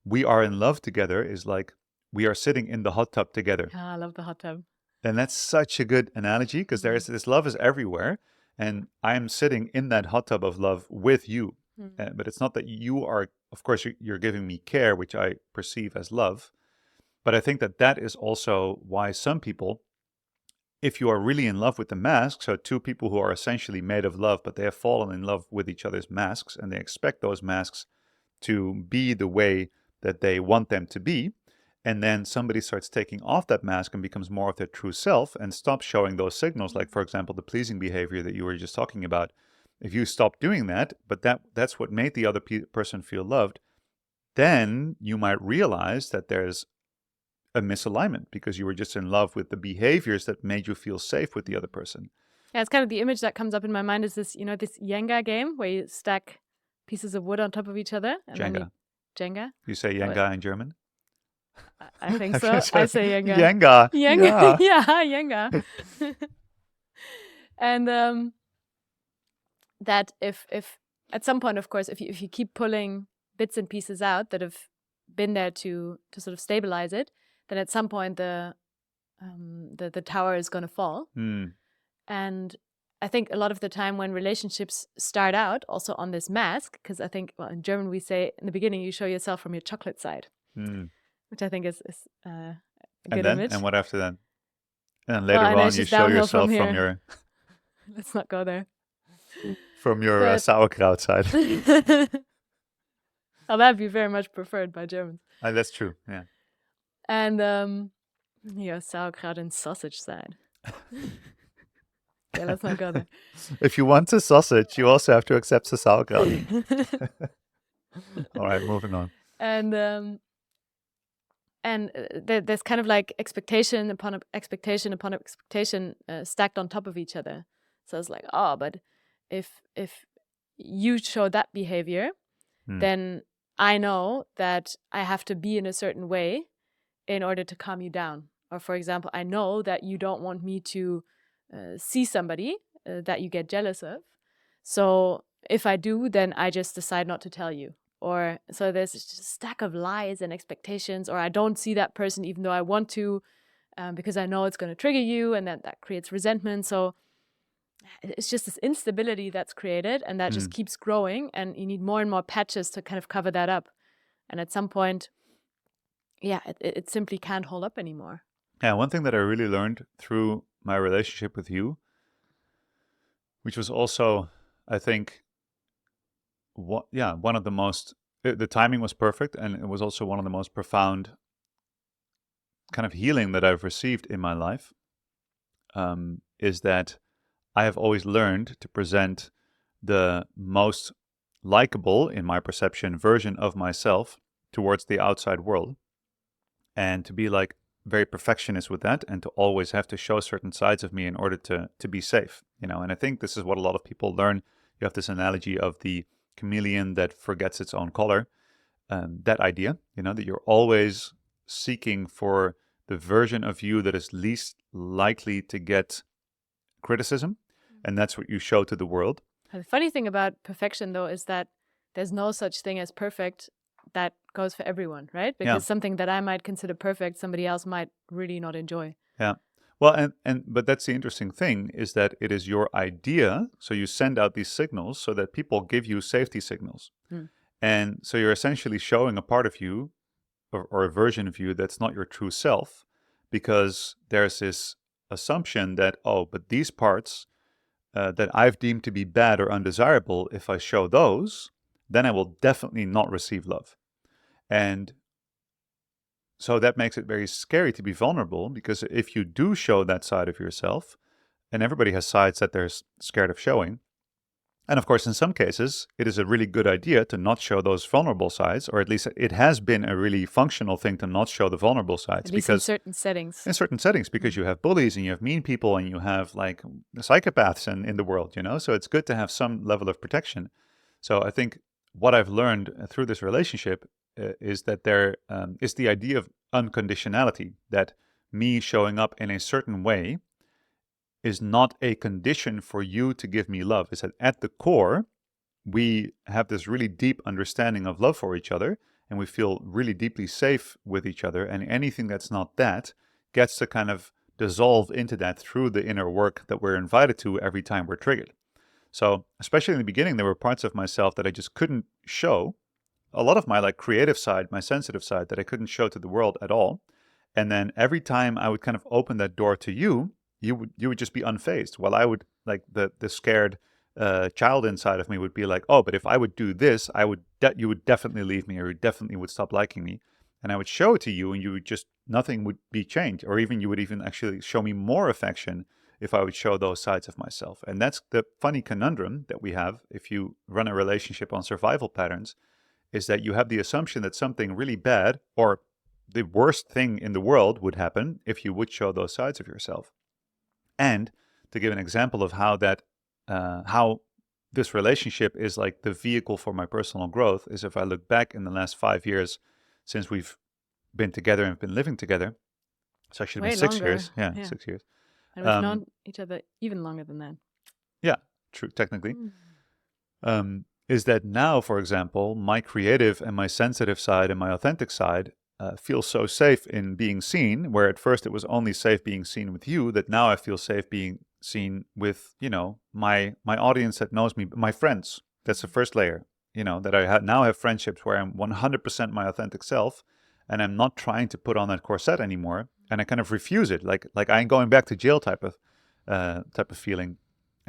we are in love together is like we are sitting in the hot tub together. I love the hot tub. And that's such a good analogy, because Mm. this love is everywhere, and I'm sitting in that hot tub of love with you. Mm. But it's not that you are, of course, you're giving me care, which I perceive as love. But I think that that is also why some people, if you are really in love with the mask, so two people who are essentially made of love, but they have fallen in love with each other's masks, and they expect those masks to be the way that they want them to be, and then somebody starts taking off that mask and becomes more of their true self and stops showing those signals, like, for example, the pleasing behavior that you were just talking about. If you stop doing that, but that's what made the other person feel loved, then you might realize that there's a misalignment because you were just in love with the behaviors that made you feel safe with the other person. Yeah, it's kind of the image that comes up in my mind is this, this Jenga game where you stack pieces of wood on top of each other. And then Jenga. Jenga? You say Jenga in German? I think Have so. you I said say Jenga. Jenga? Jenga. Yeah. Yeah, Jenga. And that if at some point, of course, if you keep pulling bits and pieces out that have been there to sort of stabilize it, then at some point the tower is going to fall. Mm. And I think a lot of the time when relationships start out also on this mask, because I think, well, in German we say in the beginning you show yourself from your chocolate side, which I think is a good image. And what after that? And Well, later and on it's you just show downhill from yourself from here. your Let's not go there. But sauerkraut side. Oh, that'd be very much preferred by Germans. That's true. Yeah. And your sauerkraut and sausage side. Yeah, let's not go there. If you want a sausage, you also have to accept the sauerkraut. All right, moving on. And there's kind of like expectation upon expectation upon expectation stacked on top of each other. So it's like, oh, but if you show that behavior, then I know that I have to be in a certain way in order to calm you down. Or, for example, I know that you don't want me to see somebody that you get jealous of. So if I do, then I just decide not to tell you. Or so there's just a stack of lies and expectations, or I don't see that person even though I want to, because I know it's going to trigger you, and that creates resentment. So it's just this instability that's created, and that just keeps growing, and you need more and more patches to kind of cover that up. And at some point, yeah, it simply can't hold up anymore. Yeah, one thing that I really learned through my relationship with you, which was also, I think, one of the most, the timing was perfect, and it was also one of the most profound kind of healing that I've received in my life, is that I have always learned to present the most likable, in my perception, version of myself towards the outside world, and to be like very perfectionist with that, and to always have to show certain sides of me in order to be safe, And I think this is what a lot of people learn. You have this analogy of the chameleon that forgets its own color. That idea, that you're always seeking for the version of you that is least likely to get criticism, and that's what you show to the world. The funny thing about perfection, though, is that there's no such thing as perfect that goes for everyone, right? Because something that I might consider perfect, somebody else might really not enjoy. Yeah. Well, but that's the interesting thing, is that it is your idea. So you send out these signals so that people give you safety signals. And so you're essentially showing a part of you, or a version of you that's not your true self, because there's this assumption that, oh, but these parts that I've deemed to be bad or undesirable, if I show those, then I will definitely not receive love. And so that makes it very scary to be vulnerable, because if you do show that side of yourself, and everybody has sides that they're scared of showing, and of course, in some cases, it is a really good idea to not show those vulnerable sides, or at least it has been a really functional thing to not show the vulnerable sides. At least in certain settings. In certain settings, because you have bullies and you have mean people and you have like psychopaths in the world, So it's good to have some level of protection. So I think what I've learned through this relationship is that there is the idea of unconditionality, that me showing up in a certain way is not a condition for you to give me love. It's that at the core, we have this really deep understanding of love for each other, and we feel really deeply safe with each other, and anything that's not that gets to kind of dissolve into that through the inner work that we're invited to every time we're triggered. So especially in the beginning, there were parts of myself that I just couldn't show. A lot of my like creative side, my sensitive side, that I couldn't show to the world at all. And then every time I would kind of open that door to you, you would just be unfazed. While I would, like, the scared child inside of me would be like, oh, but if I would do this, you would definitely leave me, or you definitely would stop liking me. And I would show it to you, and you would just, nothing would be changed, or even you would even actually show me more affection if I would show those sides of myself. And that's the funny conundrum that we have if you run a relationship on survival patterns, is that you have the assumption that something really bad or the worst thing in the world would happen if you would show those sides of yourself. And to give an example of how this relationship is like the vehicle for my personal growth, is if I look back in the last 5 years since we've been together and been living together. It's actually Way been 6 longer. years. Yeah, Yeah. 6 years. And we've known each other even longer than that. Yeah, true, technically. Is that now, for example, my creative and my sensitive side and my authentic side feel so safe in being seen, where at first it was only safe being seen with you, that now I feel safe being seen with, my audience that knows me, my friends. That's the first layer, that I now have friendships where I'm 100% my authentic self, and I'm not trying to put on that corset anymore, and I kind of refuse it, like I ain't going back to jail type of feeling.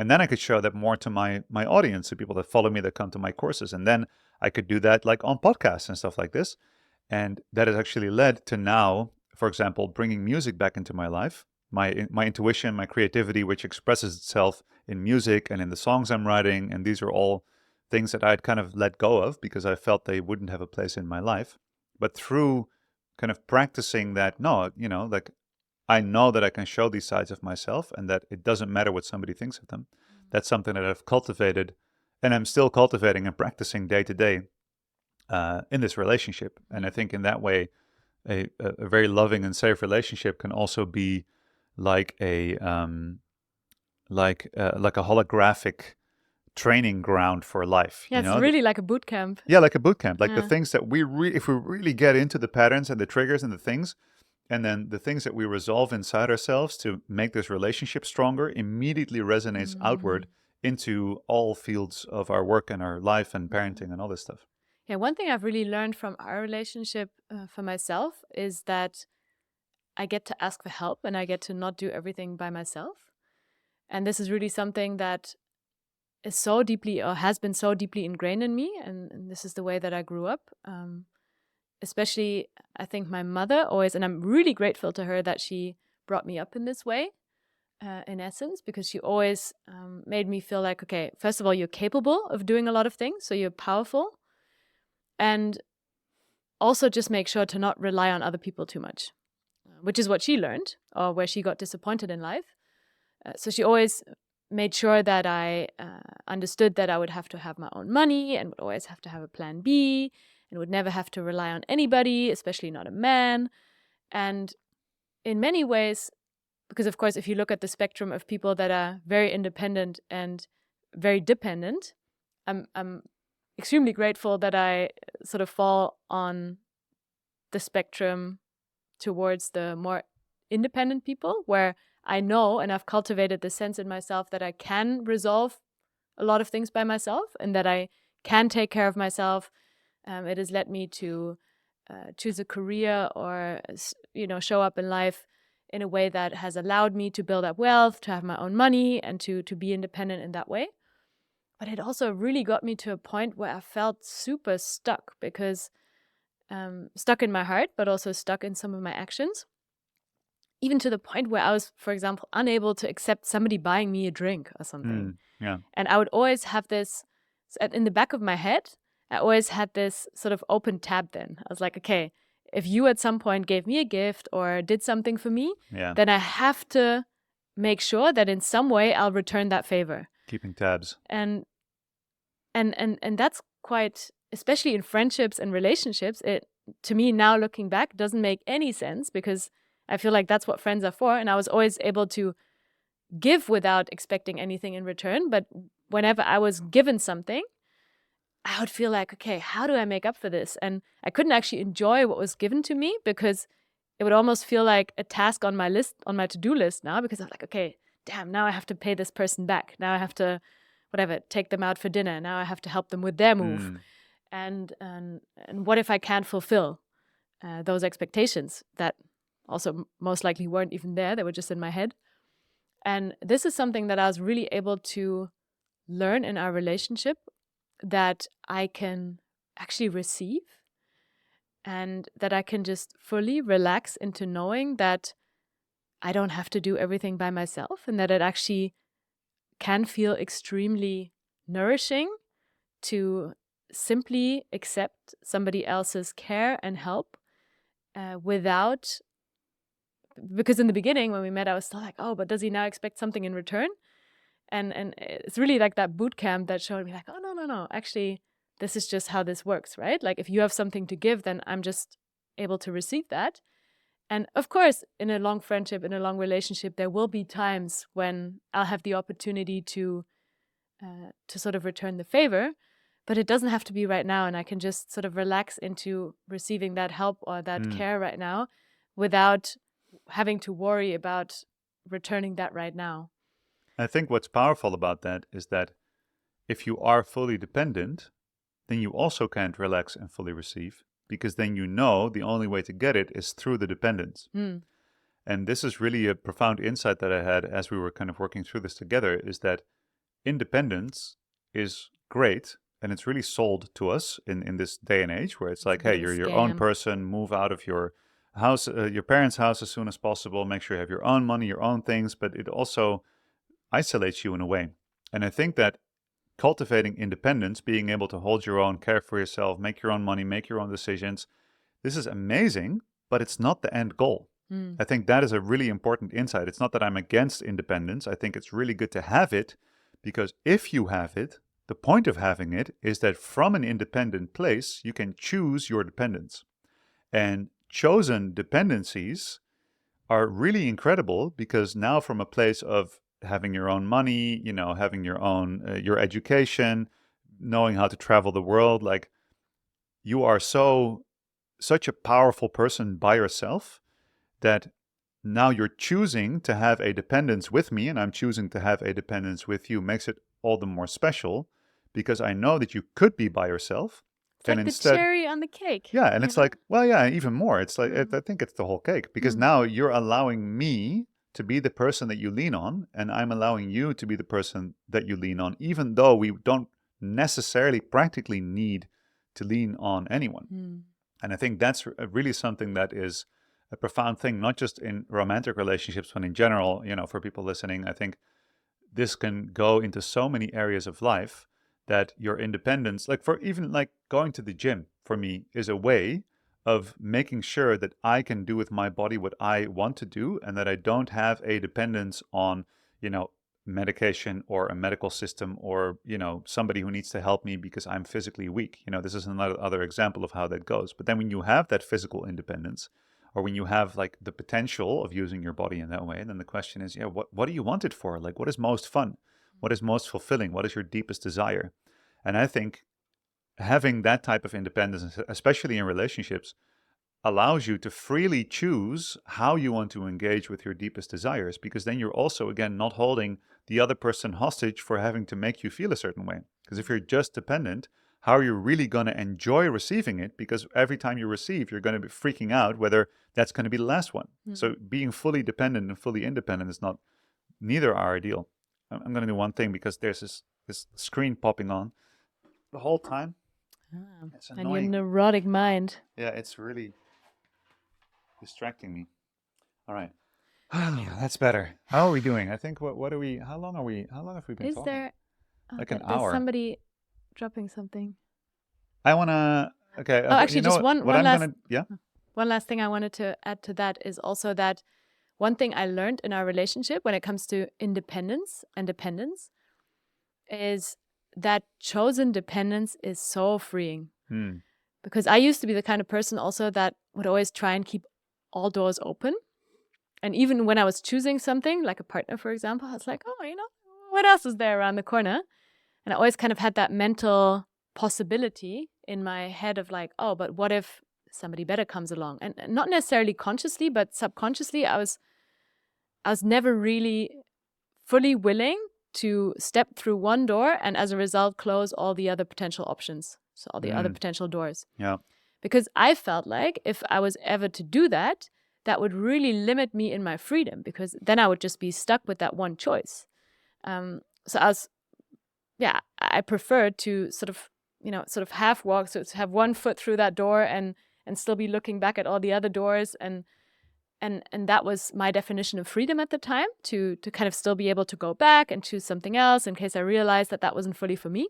And then I could show that more to my audience, the people that follow me, that come to my courses. And then I could do that like on podcasts and stuff like this. And that has actually led to now, for example, bringing music back into my life, my intuition, my creativity, which expresses itself in music and in the songs I'm writing. And these are all things that I'd kind of let go of because I felt they wouldn't have a place in my life. But through kind of practicing that, no, like, I know that I can show these sides of myself and that it doesn't matter what somebody thinks of them. That's something that I've cultivated, and I'm still cultivating and practicing day to day in this relationship. And I think in that way, a very loving and safe relationship can also be like a holographic training ground for life. Yeah, it's really like a boot camp. Yeah, like a boot camp. Like the Yeah. things that if we really get into the patterns and the triggers and the things, and then the things that we resolve inside ourselves to make this relationship stronger, immediately resonates outward into all fields of our work and our life and parenting and all this stuff. Yeah, one thing I've really learned from our relationship for myself is that I get to ask for help and I get to not do everything by myself. And this is really something that is so deeply, or has been so deeply ingrained in me. And this is the way that I grew up. Especially, I think my mother always, and I'm really grateful to her that she brought me up in this way, in essence, because she always made me feel like, okay, first of all, you're capable of doing a lot of things, so you're powerful. And also just make sure to not rely on other people too much, which is what she learned, or where she got disappointed in life. So she always made sure that I understood that I would have to have my own money and would always have to have a plan B, and would never have to rely on anybody, especially not a man. And in many ways, because of course, if you look at the spectrum of people that are very independent and very dependent, I'm extremely grateful that I sort of fall on the spectrum towards the more independent people, where I know and I've cultivated the sense in myself that I can resolve a lot of things by myself and that I can take care of myself. It has led me to choose a career or, show up in life in a way that has allowed me to build up wealth, to have my own money, and to be independent in that way. But it also really got me to a point where I felt super stuck, because stuck in my heart, but also stuck in some of my actions. Even to the point where I was, for example, unable to accept somebody buying me a drink or something. Yeah. And I would always have this, in the back of my head, I always had this sort of open tab then. I was like, okay, if you at some point gave me a gift or did something for me, then I have to make sure that in some way I'll return that favor. Keeping tabs. And that's quite, especially in friendships and relationships, it, to me now looking back, doesn't make any sense, because I feel like that's what friends are for. And I was always able to give without expecting anything in return. But whenever I was given something, I would feel like, okay, how do I make up for this? And I couldn't actually enjoy what was given to me, because it would almost feel like a task on my list, on my to-do list now, because I'm like, okay, damn, now I have to pay this person back. Now I have to, whatever, take them out for dinner. Now I have to help them with their move. And what if I can't fulfill those expectations that also most likely weren't even there? They were just in my head. And this is something that I was really able to learn in our relationship, that I can actually receive, and that I can just fully relax into knowing that I don't have to do everything by myself, and that it actually can feel extremely nourishing to simply accept somebody else's care and help without, because in the beginning when we met, I was still like, oh, but does he now expect something in return? And it's really like that boot camp that showed me like, oh, no, actually, this is just how this works, right? Like if you have something to give, then I'm just able to receive that. And of course, in a long friendship, in a long relationship, there will be times when I'll have the opportunity to sort of return the favor, but it doesn't have to be right now. And I can just sort of relax into receiving that help or that care right now without having to worry about returning that right now. I think what's powerful about that is that if you are fully dependent, then you also can't relax and fully receive, because then you know the only way to get it is through the dependence. And this is really a profound insight that I had as we were kind of working through this together, is that independence is great, and it's really sold to us in this day and age where it's like, hey, you're your own person, move out of your house, your parents' house as soon as possible, make sure you have your own money, your own things, but it also isolates you in a way. And I think that cultivating independence, being able to hold your own, care for yourself, make your own money, make your own decisions, this is amazing, but it's not the end goal. I think that is a really important insight. It's not that I'm against independence. I think it's really good to have it, because if you have it, the point of having it is that from an independent place, you can choose your dependence. And chosen dependencies are really incredible, because now from a place of having your own money, having your own, your education, knowing how to travel the world, like you are such a powerful person by yourself that now you're choosing to have a dependence with me, and I'm choosing to have a dependence with you, makes it all the more special, because I know that you could be by yourself. It's like instead, the cherry on the cake. Yeah, and it's like, well, yeah, even more. It's like, I think it's the whole cake, because now you're allowing me to be the person that you lean on, and I'm allowing you to be the person that you lean on, even though we don't necessarily practically need to lean on anyone. And I think that's really something that is a profound thing, not just in romantic relationships, but in general, for people listening. I think this can go into so many areas of life, that your independence, like for even like going to the gym, for me, is a way of making sure that I can do with my body what I want to do, and that I don't have a dependence on, medication or a medical system, or, somebody who needs to help me because I'm physically weak. This is another example of how that goes. But then when you have that physical independence, or when you have like the potential of using your body in that way, then the question is, what do you want it for? Like, what is most fun? What is most fulfilling? What is your deepest desire? And I think having that type of independence, especially in relationships, allows you to freely choose how you want to engage with your deepest desires, because then you're also, again, not holding the other person hostage for having to make you feel a certain way. Because if you're just dependent, how are you really going to enjoy receiving it? Because every time you receive, you're going to be freaking out whether that's going to be the last one. So being fully dependent and fully independent is neither are ideal. I'm going to do one thing, because there's this screen popping on the whole time. It's annoying. And your neurotic mind. Yeah, it's really distracting me. All right. That's better. How are we doing? I think, how long have we been Is talking? there Like an there's hour. Somebody dropping something. I want to, okay. Oh, actually, just one last yeah? One last thing I wanted to add to that is also that one thing I learned in our relationship when it comes to independence and dependence is that chosen dependence is so freeing. Because I used to be the kind of person also that would always try and keep all doors open. And even when I was choosing something, like a partner, for example, I was like, oh, what else is there around the corner? And I always kind of had that mental possibility in my head of like, oh, but what if somebody better comes along. And not necessarily consciously, but subconsciously, I was never really fully willing to step through one door and as a result close all the other potential options, so all the other potential doors. Yeah. Because I felt like if I was ever to do that, that would really limit me in my freedom, because then I would just be stuck with that one choice. So I preferred to sort of half walk, so to have one foot through that door and still be looking back at all the other doors, and that was my definition of freedom at the time, to kind of still be able to go back and choose something else in case I realized that wasn't fully for me.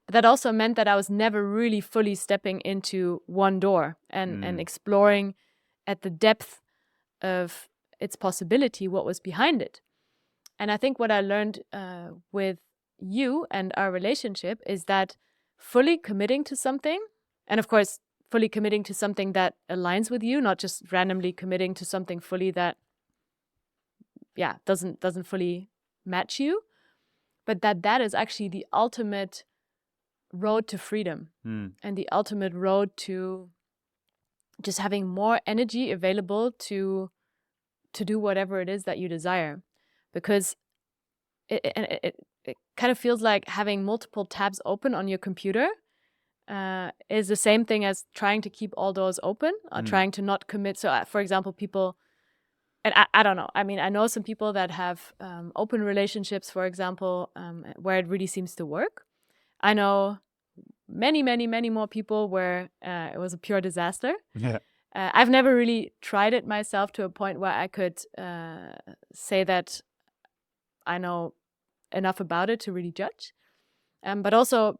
But that also meant that I was never really fully stepping into one door and exploring at the depth of its possibility what was behind it. And I think what I learned with you and our relationship is that fully committing to something, and of course, fully committing to something that aligns with you, not just randomly committing to something fully that, doesn't fully match you, but that is actually the ultimate road to freedom and the ultimate road to just having more energy available to do whatever it is that you desire. Because it kind of feels like having multiple tabs open on your computer is the same thing as trying to keep all doors open or trying to not commit. So, for example, people, and I don't know, I mean, I know some people that have open relationships, for example, where it really seems to work. I know many, many, many more people where it was a pure disaster. Yeah. I've never really tried it myself to a point where I could say that I know enough about it to really judge. But also,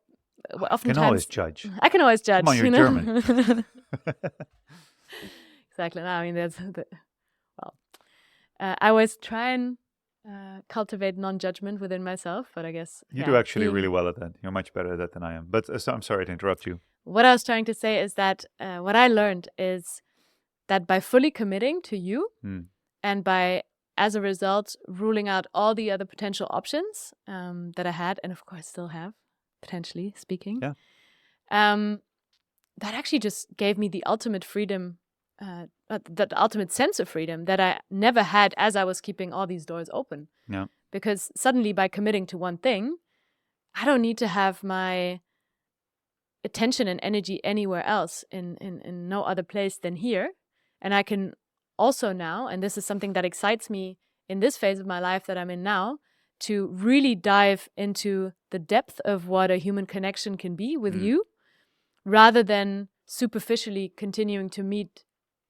oftentimes... Can always judge. I can always judge. Come on, you're German. Exactly. No, I mean, I always try and cultivate non-judgment within myself, but I guess... You do actually really well at that. You're much better at that than I am. But so I'm sorry to interrupt you. What I was trying to say is that what I learned is that by fully committing to you and by, as a result, ruling out all the other potential options that I had, and of course still have, potentially speaking, that actually just gave me the ultimate freedom, the ultimate sense of freedom that I never had as I was keeping all these doors open. Yeah. Because suddenly, by committing to one thing, I don't need to have my attention and energy anywhere else, in no other place than here. And I can also now, and this is something that excites me in this phase of my life that I'm in now, to really dive into the depth of what a human connection can be with you, rather than superficially continuing to meet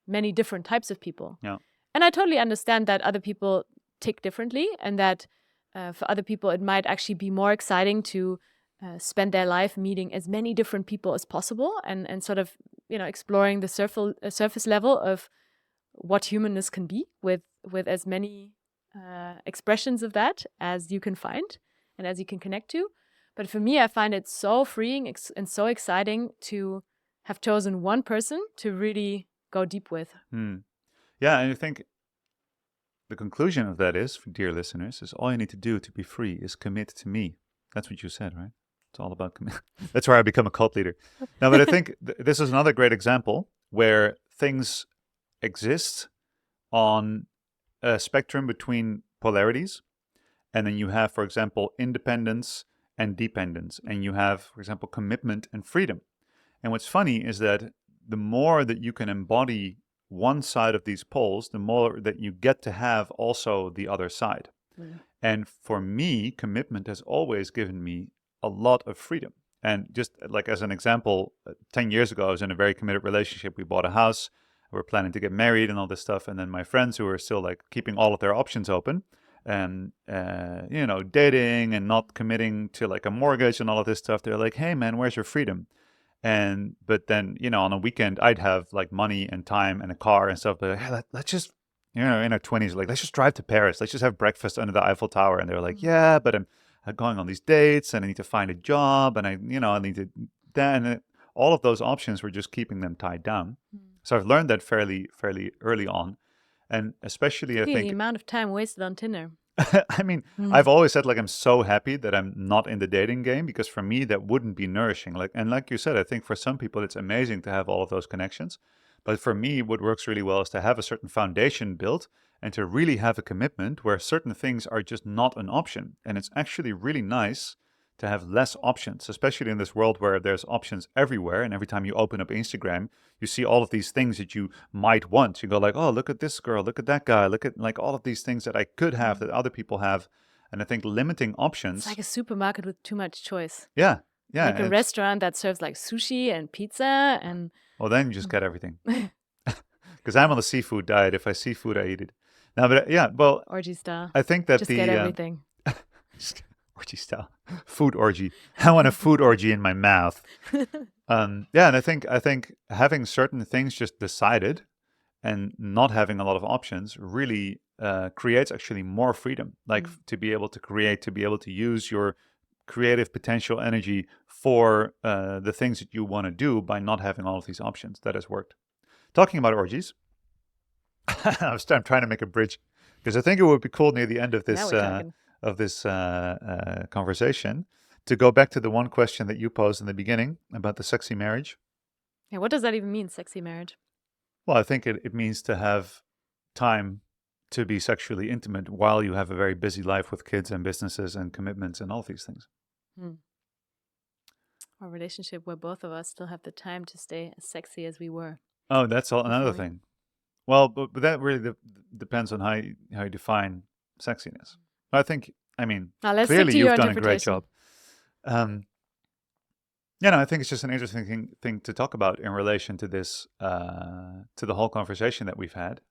many different types of people. Yeah. And I totally understand that other people tick differently, and that for other people it might actually be more exciting to spend their life meeting as many different people as possible, and sort of, exploring the surface level of what humanness can be with as many expressions of that as you can find and as you can connect to. But for me, I find it so freeing and so exciting to have chosen one person to really go deep with. Yeah, and I think the conclusion of that is, for dear listeners, is all you need to do to be free is commit to me. That's what you said, right? It's all about commit. That's where I become a cult leader. Now, but I think this is another great example where things exist on a spectrum between polarities. And then you have, for example, independence and dependence. And you have, for example, commitment and freedom. And what's funny is that the more that you can embody one side of these poles, the more that you get to have also the other side. And for me, commitment has always given me a lot of freedom. And just like as an example, 10 years ago, I was in a very committed relationship. We bought a house. We're planning to get married and all this stuff. And then my friends who were still like keeping all of their options open and, dating and not committing to like a mortgage and all of this stuff, they're like, hey, man, where's your freedom? But then, on a weekend, I'd have like money and time and a car and stuff. But hey, let's just, in our 20s, like, let's just drive to Paris. Let's just have breakfast under the Eiffel Tower. And they're like, yeah, but I'm going on these dates and I need to find a job and I need to, then all of those options were just keeping them tied down. So I've learned that fairly early on. And especially, I think... the amount of time wasted on Tinder. I mean, Mm. I've always said like I'm so happy that I'm not in the dating game, because for me that wouldn't be nourishing. Like you said, I think for some people it's amazing to have all of those connections. But for me, what works really well is to have a certain foundation built and to really have a commitment where certain things are just not an option. And it's actually really nice to have less options, especially in this world where there's options everywhere. And every time you open up Instagram, you see all of these things that you might want. You go like, oh, look at this girl, look at that guy, look at like all of these things that I could have that other people have. And I think limiting It's like options, a supermarket with too much choice. yeah, yeah, Like a and it's, restaurant that serves like sushi and pizza and well, then you just get everything. Because I'm on the seafood diet. If I see food, I eat it. Now, but yeah, well, orgy style. I think that Just get the everything. orgy style, food orgy. I want a food orgy in my mouth. Yeah, and I think having certain things just decided and not having a lot of options really creates actually more freedom. Like to be able to create, to be able to use your creative potential energy for the things that you want to do by not having all of these options. That has worked. Talking about orgies, I'm trying to make a bridge because I think it would be cool near the end of Now this we're talking. conversation to go back to the one question that you posed in the beginning about the sexy marriage. Yeah, what does that even mean, sexy marriage? Well, I think it means to have time to be sexually intimate while you have a very busy life with kids and businesses and commitments and all these things. Hmm. A relationship where both of us still have the time to stay as sexy as we were Oh, that's all another before. thing. Well, but that really depends on how you define sexiness. I think, I mean, Now let's stick clearly to your you've done a great interpretation. job. Um, yeah, no, I think it's just an interesting thing to talk about in relation to this, to the whole conversation that we've had.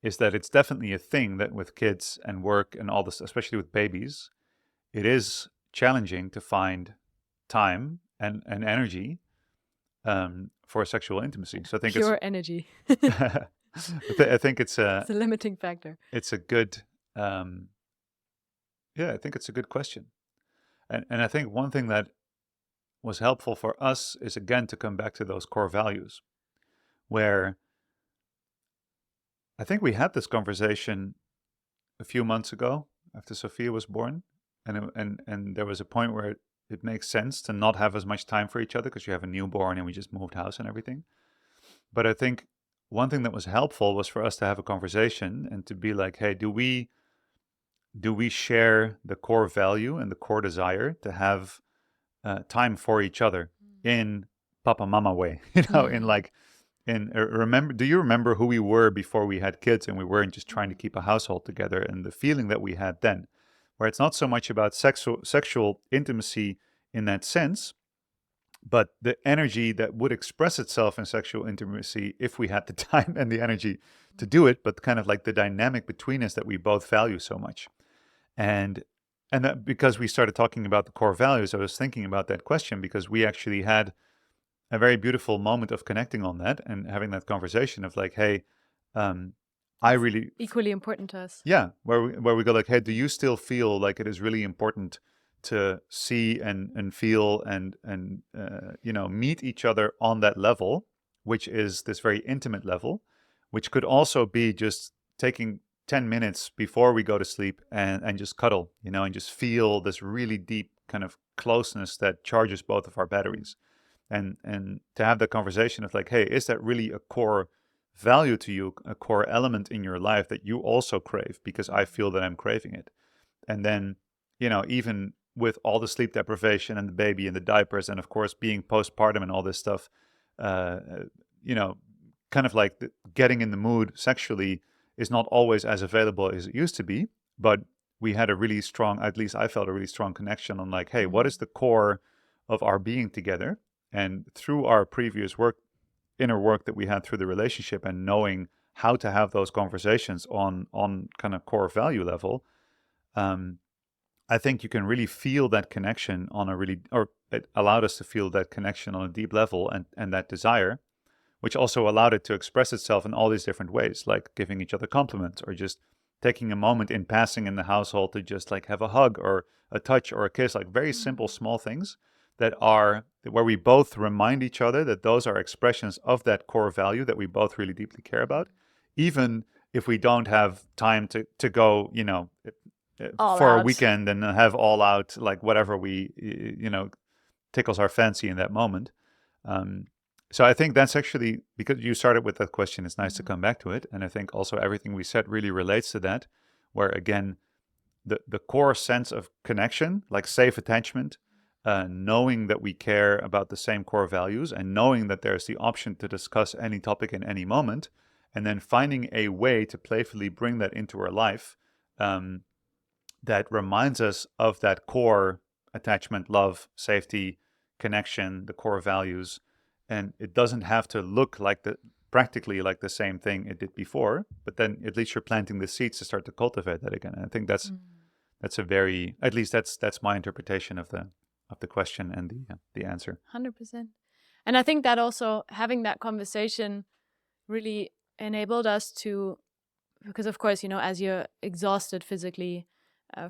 Is that it's definitely a thing that with kids and work and all this, especially with babies, it is challenging to find time and energy for sexual intimacy. So I think Pure energy. I think It's a limiting factor. it's a good, um, yeah, I think it's a good question. And I think one thing that was helpful for us is again to come back to those core values, where I think we had this conversation a few months ago after Sophia was born, and there was a point where it makes sense to not have as much time for each other because you have a newborn and we just moved house and everything. But I think one thing that was helpful was for us to have a conversation and to be like, hey, do we share the core value and the core desire to have time for each other in papa mama way, in like in remember, do you remember who we were before we had kids and we weren't just trying to keep a household together, and the feeling that we had then, where it's not so much about sexual intimacy in that sense, but the energy that would express itself in sexual intimacy if we had the time and the energy to do it, but kind of like the dynamic between us that we both value so much. And that because we started talking about the core values, I was thinking about that question because we actually had a very beautiful moment of connecting on that and having that conversation of like, hey, I really, Equally important to us. yeah, where we go like, hey, do you still feel like it is really important to see and feel and meet each other on that level, which is this very intimate level, which could also be just taking 10 minutes before we go to sleep and just cuddle, and just feel this really deep kind of closeness that charges both of our batteries. And to have that conversation of like, hey, is that really a core value to you, a core element in your life that you also crave? Because I feel that I'm craving it. And then, even with all the sleep deprivation and the baby and the diapers, and of course being postpartum and all this stuff, uh, you know, kind of like getting in the mood sexually is not always as available as it used to be. But we had a really strong, at least I felt a really strong connection on like, hey, what is the core of our being together? And through our previous work, inner work that we had through the relationship and knowing how to have those conversations on kind of core value level, um, I think you can really feel that connection on a really, or it allowed us to feel that connection on a deep level and that desire, which also allowed it to express itself in all these different ways, like giving each other compliments or just taking a moment in passing in the household to just like have a hug or a touch or a kiss, like very simple, small things that are where we both remind each other that those are expressions of that core value that we both really deeply care about, even if we don't have time to go, All for a out. weekend and have all out, like whatever we, tickles our fancy in that moment. So I think that's actually, because you started with that question, it's nice to come back to it. And I think also everything we said really relates to that, where again, the core sense of connection, like safe attachment, knowing that we care about the same core values, and knowing that there's the option to discuss any topic in any moment, and then finding a way to playfully bring that into our life, that reminds us of that core attachment, love, safety, connection, the core values. And it doesn't have to look practically like the same thing it did before, but then at least you're planting the seeds to start to cultivate that again. And I think that's a very, at least that's my interpretation of the question and the answer. 100%. And I think that also having that conversation really enabled us to, because of course, as you're exhausted physically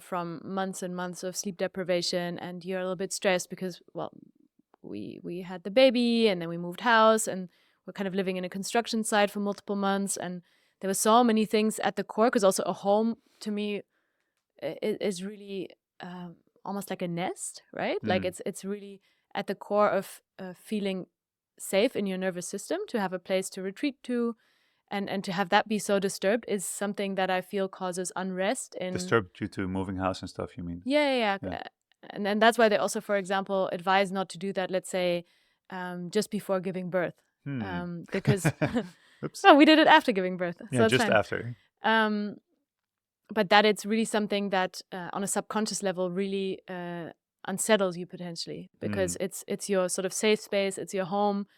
from months and months of sleep deprivation, and you're a little bit stressed because, well, we had the baby, and then we moved house, and we're kind of living in a construction site for multiple months, and there were so many things at the core, because also a home to me is really almost like a nest, right? Like it's really at the core of feeling safe in your nervous system, to have a place to retreat to, and to have that be so disturbed is something that I feel causes unrest. Disturbed due to moving house and stuff, you mean? Yeah. And then that's why they also, for example, advise not to do that, let's say, just before giving birth. Because Oops. well, we did it after giving birth. Yeah, so it's just fine. after. But that it's really something that on a subconscious level really unsettles you potentially, because it's your sort of safe space, it's your home,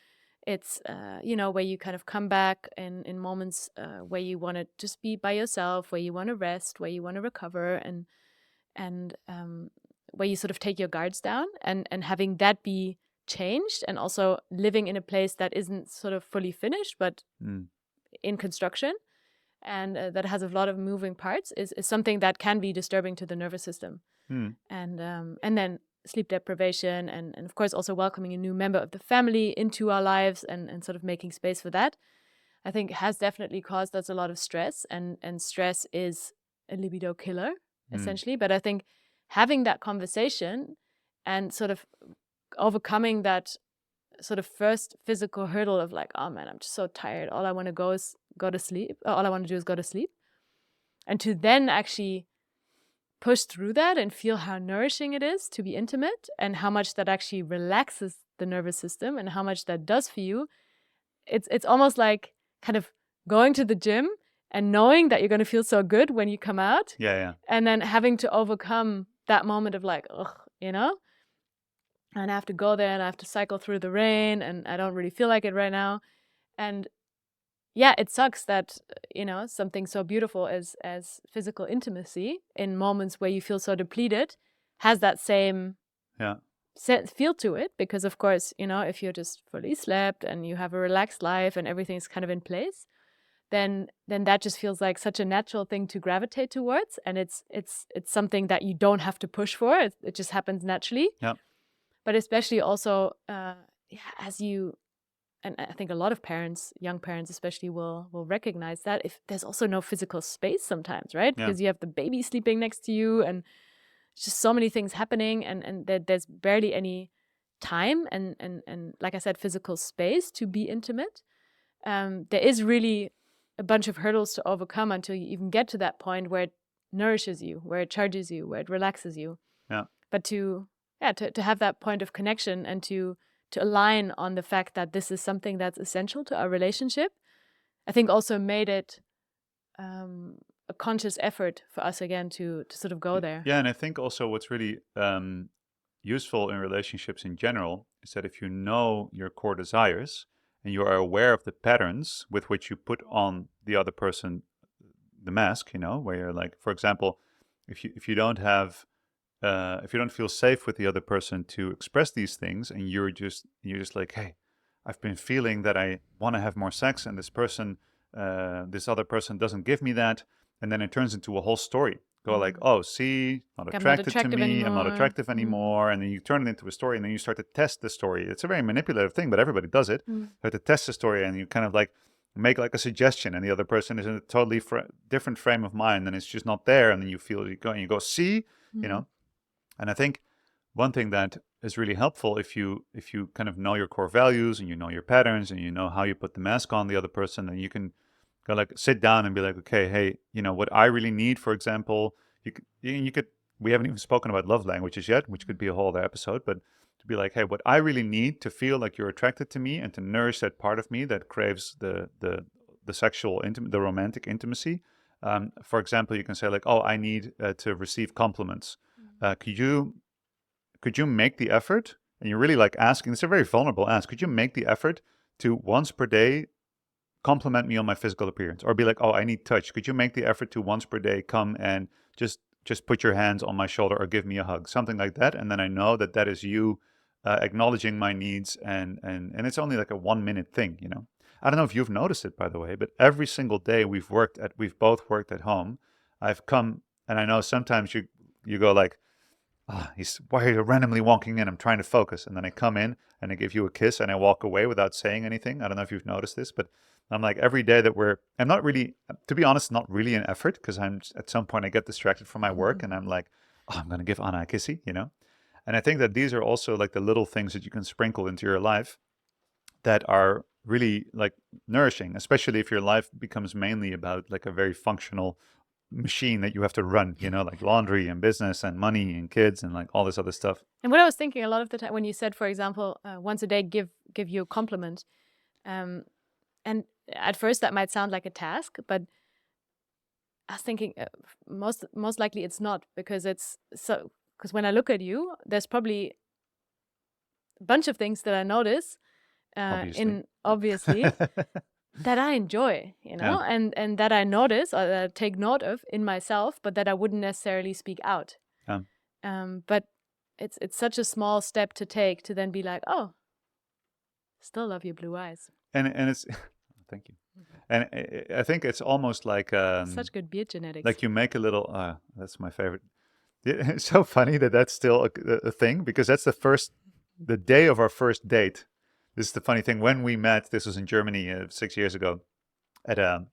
it's where you kind of come back in moments where you want to just be by yourself, where you want to rest, where you want to recover, and where you sort of take your guards down, and having that be changed, and also living in a place that isn't sort of fully finished but in construction, and that has a lot of moving parts, is something that can be disturbing to the nervous system. And then sleep deprivation, and of course also welcoming a new member of the family into our lives, and sort of making space for that, I think has definitely caused us a lot of stress, and stress is a libido killer, essentially. But I think having that conversation and sort of overcoming that sort of first physical hurdle of like, oh man, I'm just so tired, all I want to go is go to sleep, all I want to do is go to sleep, and to then actually push through that and feel how nourishing it is to be intimate, and how much that actually relaxes the nervous system, and how much that does for you. It's almost like kind of going to the gym and knowing that you're going to feel so good when you come out. Yeah. And then having to overcome that moment of like, ugh, and I have to go there, and I have to cycle through the rain, and I don't really feel like it right now. And yeah, it sucks that, something so beautiful as physical intimacy in moments where you feel so depleted has that same feel to it. Because of course, if you're just fully slept and you have a relaxed life and everything's kind of in place, then that just feels like such a natural thing to gravitate towards. And it's something that you don't have to push for. It just happens naturally. Yeah. But especially also, as you, and I think a lot of parents, young parents especially, will recognize that if there's also no physical space sometimes, right? Yeah. Because you have the baby sleeping next to you, and just so many things happening, and there's barely any time and like I said, physical space to be intimate. There is really a bunch of hurdles to overcome until you even get to that point where it nourishes you, where it charges you, where it relaxes you. Yeah. But to have that point of connection, and to align on the fact that this is something that's essential to our relationship, I think also made it a conscious effort for us again to sort of go there. Yeah, and I think also what's really useful in relationships in general is that if you know your core desires and you are aware of the patterns with which you put on the other person the mask, where you're like, for example, if you don't have if you don't feel safe with the other person to express these things, and you're just like, hey, I've been feeling that I want to have more sex, and this other person doesn't give me that, and then it turns into a whole story. Go like, oh, see, not attracted to me, anymore. I'm not attractive anymore, and then you turn it into a story, and then you start to test the story. It's a very manipulative thing, but everybody does it. You have to test the story, and you kind of like make like a suggestion and the other person is in a totally different frame of mind and it's just not there, and then you feel you go see, you know. And I think one thing that is really helpful, if you kind of know your core values and you know your patterns and you know how you put the mask on the other person, then you can go like sit down and be like, okay, hey, you know what I really need, for example, you could we haven't even spoken about love languages yet, which could be a whole other episode, but to be like, hey, what I really need to feel like you're attracted to me and to nourish that part of me that craves the sexual the romantic intimacy. For example, you can say like, oh, I need to receive compliments. Could you make the effort? And you're really like asking, it's a very vulnerable ask. Could you make the effort to once per day compliment me on my physical appearance? Or be like, oh, I need touch. Could you make the effort to once per day come and just put your hands on my shoulder or give me a hug, something like that? And then I know that that is you acknowledging my needs, and it's only like a 1 minute thing, you know. I don't know if you've noticed it, by the way, but every single day we've both worked at home, I've come, and I know sometimes you go like, why are you randomly walking in? I'm trying to focus. And then I come in and I give you a kiss and I walk away without saying anything. I don't know if you've noticed this, but I'm like, every day that I'm not really, to be honest, not really an effort, because at some point I get distracted from my work and I'm like, oh, I'm going to give Anna a kissy, you know? And I think that these are also like the little things that you can sprinkle into your life that are really like nourishing, especially if your life becomes mainly about like a very functional machine that you have to run, you know, like laundry and business and money and kids and like all this other stuff. And what I was thinking a lot of the time when you said, for example, once a day give you a compliment, and at first that might sound like a task, but I was thinking most likely it's not, because because when I look at you, there's probably a bunch of things that I notice obviously that I enjoy, you know, Yeah. and that I notice or that I take note of in myself, but that I wouldn't necessarily speak out. But it's such a small step to take to then be like, oh, still love your blue eyes. And it's thank you. And I think it's almost like Such good beard genetics. like you make a little. That's my favorite. It's so funny that that's still a thing, because that's the day of our first date. This is the funny thing. When we met, this was in Germany 6 years ago, at an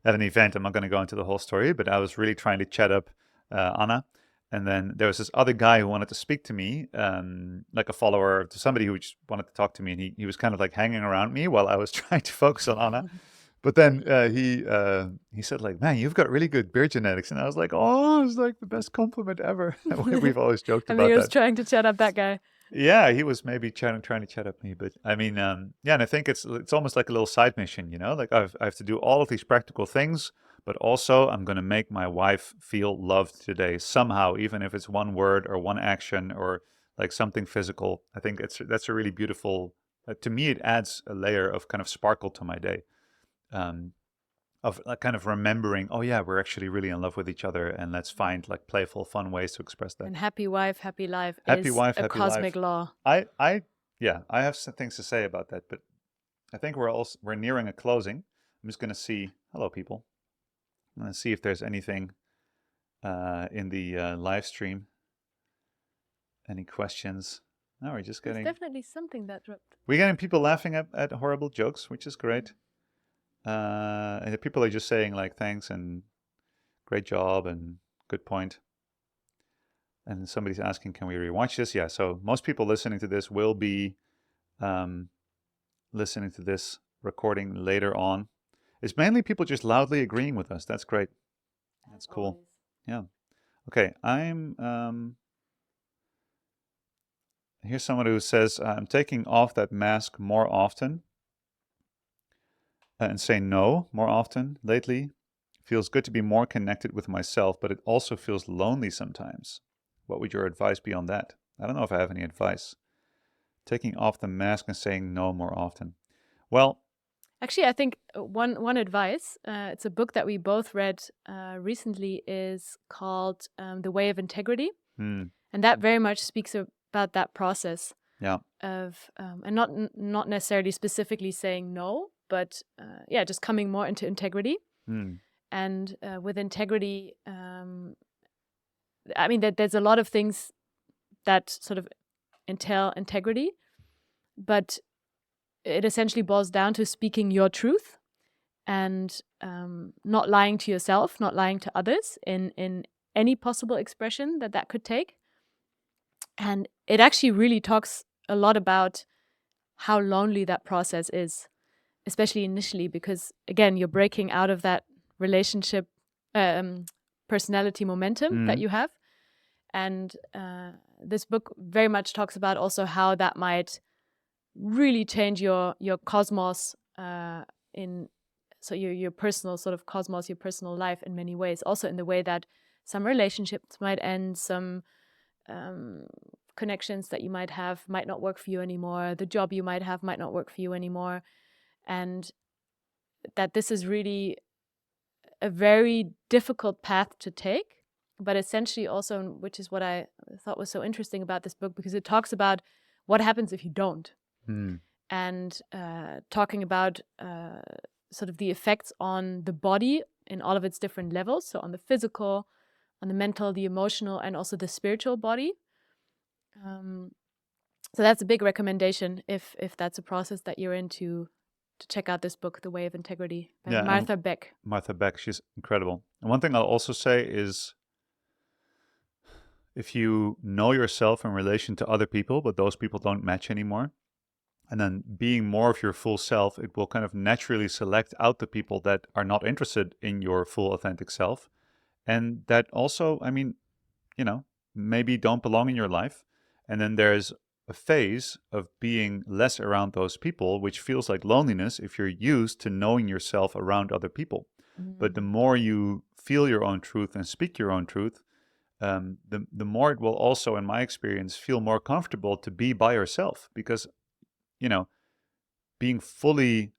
event. I'm not going to go into the whole story, but I was really trying to chat up Anna. And then there was this other guy who wanted to speak to me, like a follower, to somebody who just wanted to talk to me. And he was kind of like hanging around me while I was trying to focus on Anna. But then he said like, man, you've got really good beard genetics. And I was like, oh, it's like the best compliment ever. We've always joked about that. He was trying to chat up that guy. Yeah, he was maybe trying to chat up me, but I mean, yeah, and I think it's almost like a little side mission, you know. Like I have to do all of these practical things, but also I'm going to make my wife feel loved today somehow, even if it's one word or one action or like something physical. I think that's a really beautiful. To me, it adds a layer of kind of sparkle to my day. Of kind of remembering, oh yeah, we're actually really in love with each other, and let's find like playful, fun ways to express that. And happy wife, happy life Happy is wife, a happy cosmic life. law. I have some things to say about that, but I think we're nearing a closing. I'm just gonna see. Hello, people. I'm gonna see if there's anything in the live stream. Any questions? No, we're just getting. There's definitely something that dropped. We're getting people laughing at horrible jokes, which is great. And the people are just saying like thanks and great job and good point. And somebody's asking, can we rewatch this? Yeah, so most people listening to this will be listening to this recording later on. It's mainly people just loudly agreeing with us. That's great. That's cool. Yeah. Okay, here's someone who says, I'm taking off that mask more often and say no more often lately. Feels good to be more connected with myself, but it also feels lonely sometimes. What would your advice be on that? I don't know if I have any advice. Taking off the mask and saying no more often. Well, actually, I think one advice, it's a book that we both read recently, is called The Way of Integrity. And that very much speaks about that process. Yeah. Of and not necessarily specifically saying no, but yeah, just coming more into integrity. And with integrity, I mean, there's a lot of things that sort of entail integrity, but it essentially boils down to speaking your truth and not lying to yourself, not lying to others in any possible expression that could take. And it actually really talks a lot about how lonely that process is, especially initially, because again, you're breaking out of that relationship personality momentum that you have. And this book very much talks about also how that might really change your cosmos your personal sort of cosmos, your personal life in many ways. Also in the way that some relationships might end, some connections that you might have might not work for you anymore, the job you might have might not work for you anymore, and that this is really a very difficult path to take, but essentially also, which is what I thought was so interesting about this book, because it talks about what happens if you don't. And talking about sort of the effects on the body in all of its different levels. So on the physical, on the mental, the emotional, and also the spiritual body. So that's a big recommendation if that's a process that you're into, to check out this book, The Way of Integrity by Martha Beck. Martha Beck, she's incredible. And one thing I'll also say is, if you know yourself in relation to other people, but those people don't match anymore, and then being more of your full self, it will kind of naturally select out the people that are not interested in your full authentic self. And that also, I mean, maybe don't belong in your life. And then there's a phase of being less around those people, which feels like loneliness if you're used to knowing yourself around other people. But the more you feel your own truth and speak your own truth, the more it will also, in my experience, feel more comfortable to be by yourself. Because, being fully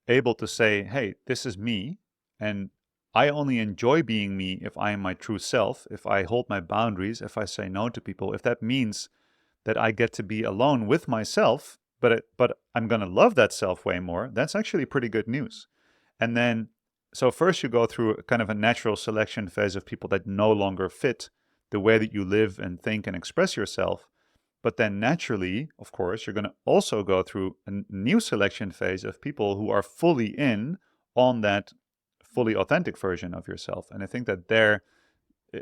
able to say, hey, this is me, and I only enjoy being me if I am my true self, if I hold my boundaries, if I say no to people, if that means that I get to be alone with myself, but I'm going to love that self way more, that's actually pretty good news. And then, so first you go through kind of a natural selection phase of people that no longer fit the way that you live and think and express yourself. But then naturally, of course, you're going to also go through a new selection phase of people who are fully in on that fully authentic version of yourself. And I think that there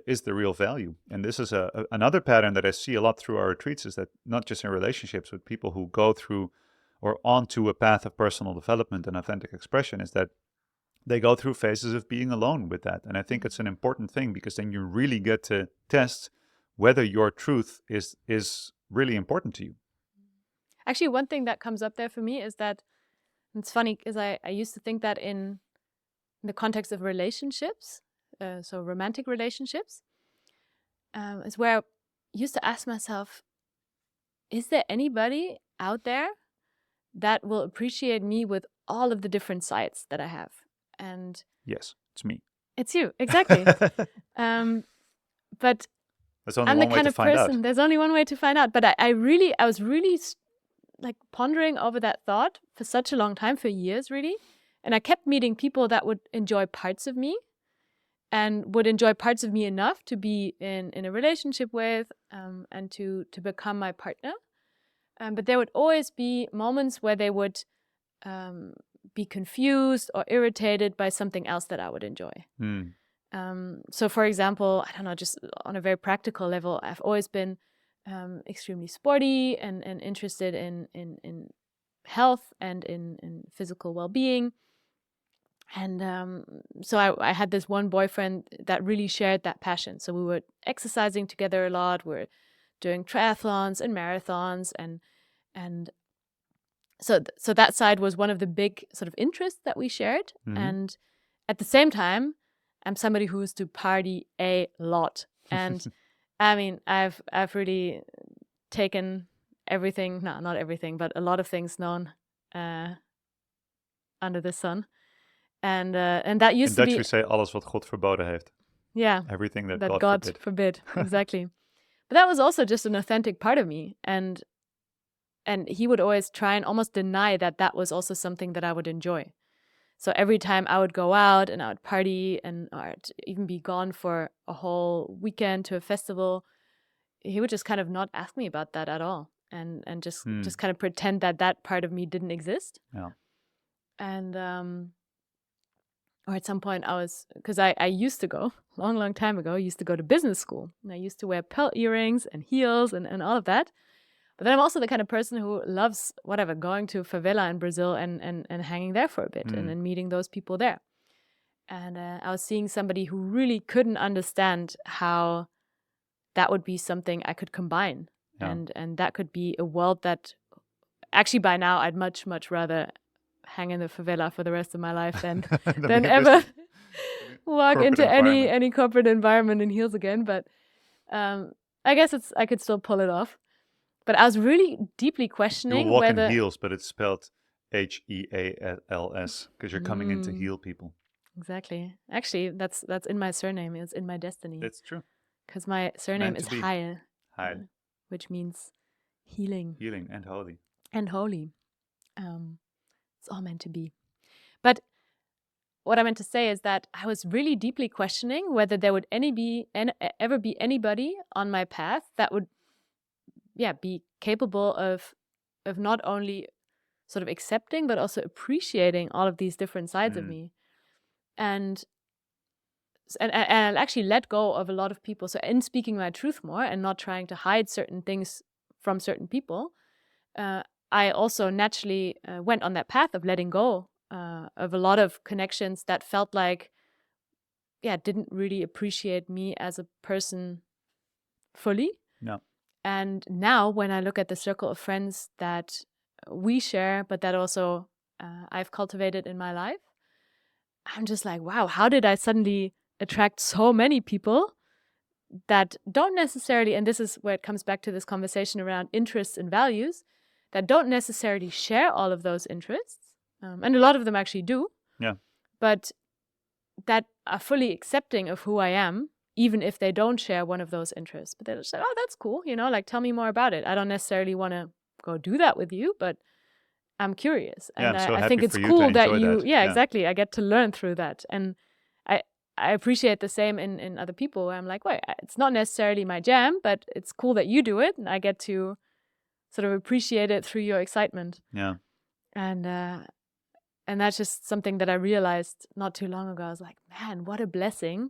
is the real value. And this is another pattern that I see a lot through our retreats, is that not just in relationships with people who go through or onto a path of personal development and authentic expression, is that they go through phases of being alone with that. And I think it's an important thing, because then you really get to test whether your truth is really important to you. Actually, one thing that comes up there for me is that, it's funny because I used to think that in the context of relationships, so romantic relationships, is where I used to ask myself, is there anybody out there that will appreciate me with all of the different sides that I have? And yes, it's me. It's you, exactly. But there's only I'm one the way kind to of find person, out. there's only one way to find out. But I was really like pondering over that thought for such a long time, for years really. And I kept meeting people that would enjoy parts of me and would enjoy parts of me enough to be in a relationship with, and to become my partner. But there would always be moments where they would be confused or irritated by something else that I would enjoy. So for example, I don't know, just on a very practical level, I've always been extremely sporty and interested in health and in physical well-being. And so I had this one boyfriend that really shared that passion. So we were exercising together a lot. We were doing triathlons and marathons, and so that side was one of the big sort of interests that we shared. And at the same time, I'm somebody who used to party a lot. And I mean, I've really taken everything, no, not everything, but a lot of things known under the sun. And that used to In be... Dutch we say, alles wat God verboden heeft. Yeah. Everything that God forbid. Exactly. But that was also just an authentic part of me. And he would always try and almost deny that was also something that I would enjoy. So every time I would go out and I would party or I'd even be gone for a whole weekend to a festival, he would just kind of not ask me about that at all, and just kind of pretend that part of me didn't exist. Yeah. And or at some point because I used to go, long time ago, I used to go to business school. And I used to wear pearl earrings and heels and all of that. But then I'm also the kind of person who loves, going to favela in Brazil and hanging there for a bit and then meeting those people there. And I was seeing somebody who really couldn't understand how that would be something I could combine. Yeah. And that could be a world that actually by now I'd much, much rather hang in the favela for the rest of my life than ever walk into any corporate environment in heels again. But I guess I could still pull it off. But I was really deeply questioning you walk whether in heels, but it's spelled HEALS because you're coming in to heal people. Exactly. Actually, that's in my surname. It's in my destiny. It's true. Because my surname is Heil, which means healing. Healing and holy. And holy. It's all meant to be. But what I meant to say is that I was really deeply questioning whether there would ever be anybody on my path that would, be capable of not only sort of accepting but also appreciating all of these different sides of me, and I'll actually let go of a lot of people. So in speaking my truth more and not trying to hide certain things from certain people, I also naturally went on that path of letting go of a lot of connections that felt like, didn't really appreciate me as a person fully. No. And now when I look at the circle of friends that we share, but that also I've cultivated in my life, I'm just like, wow, how did I suddenly attract so many people that don't necessarily, and this is where it comes back to this conversation around interests and values, that don't necessarily share all of those interests. And a lot of them actually do. Yeah. But that are fully accepting of who I am, even if they don't share one of those interests. But they're just like, oh, that's cool. Tell me more about it. I don't necessarily want to go do that with you, but I'm curious. And I'm so I happy think it's for you cool to that enjoy you, that. exactly. I get to learn through that. And I appreciate the same in other people where I'm like, wait, it's not necessarily my jam, but it's cool that you do it. And I get to sort of appreciate it through your excitement. Yeah. And that's just something that I realized not too long ago. I was like, man, what a blessing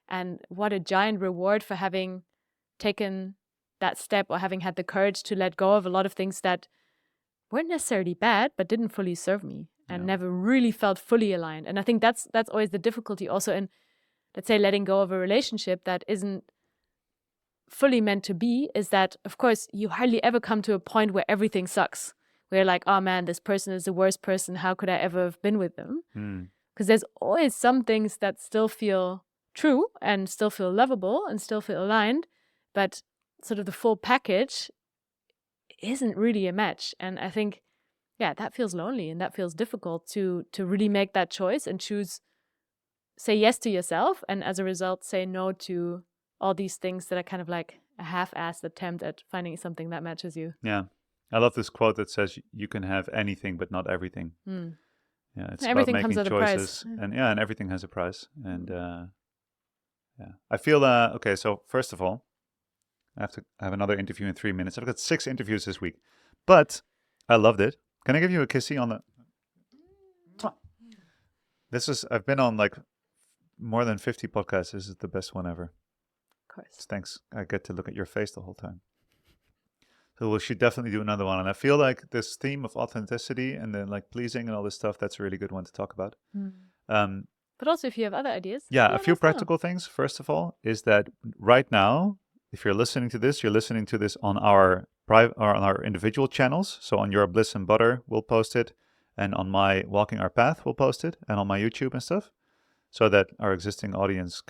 and what a giant reward for having taken that step or having had the courage to let go of a lot of things that weren't necessarily bad, but didn't fully serve me and never really felt fully aligned. And I think that's always the difficulty also in, let's say, letting go of a relationship that isn't fully meant to be, is that, of course, you hardly ever come to a point where everything sucks. Where you're like, oh man, this person is the worst person. How could I ever have been with them? Because there's always some things that still feel true and still feel lovable and still feel aligned. But sort of the full package isn't really a match. And I think, that feels lonely and that feels difficult to really make that choice and say yes to yourself. And as a result, say no to all these things that are kind of like a half-assed attempt at finding something that matches you. Yeah. I love this quote that says you can have anything but not everything. Yeah, it's everything about comes making at a choices, price. and everything has a price. And I feel okay. So first of all, I have another interview in 3 minutes. I've got 6 interviews this week, but I loved it. Can I give you a kissy on the? I've been on like more than 50 podcasts. This is the best one ever. Of course. Thanks. I get to look at your face the whole time. So we should definitely do another one. And I feel like this theme of authenticity and then like pleasing and all this stuff, that's a really good one to talk about. But also if you have other ideas. Yeah, a few practical things. First of all, is that right now, if you're listening to this, you're listening to this on our private or on our individual channels. So on Your Bliss and Butter, we'll post it. And on my Walking Our Path, we'll post it. And on my YouTube and stuff. So that our existing audience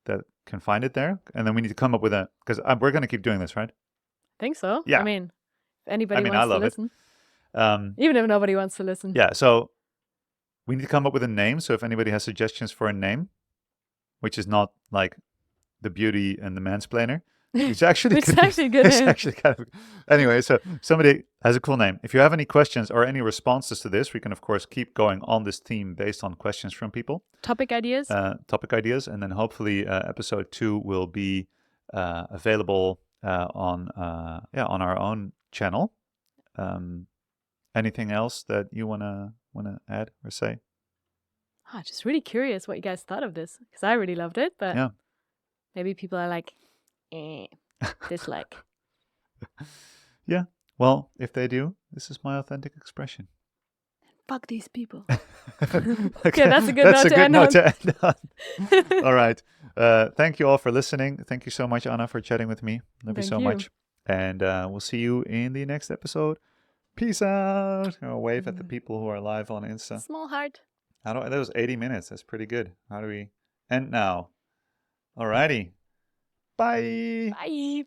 that can find it there. And then we need to come up with because we're going to keep doing this, right? I think so. Yeah. I mean, if anybody wants to listen. Even if nobody wants to listen. Yeah, so we need to come up with a name. So if anybody has suggestions for a name, which is not like the beauty and the mansplainer, it's actually good. It's actually kind of anyway. So somebody has a cool name. If you have any questions or any responses to this, we can of course keep going on this theme based on questions from people. Topic ideas, and then hopefully episode 2 will be available on our own channel. Anything else that you wanna add or say? Just really curious what you guys thought of this, because I really loved it, but Yeah. maybe people are like, dislike. Yeah. Well, if they do, this is my authentic expression. Fuck these people. Okay, that's a good note to end on. All right. Thank you all for listening. Thank you so much, Anna, for chatting with me. Love you Thank so you. much. And we'll see you in the next episode. Peace out. I'll wave at the people who are live on Insta. Small heart. That was 80 minutes. That's pretty good. How do we end now? Alrighty. Bye. Bye.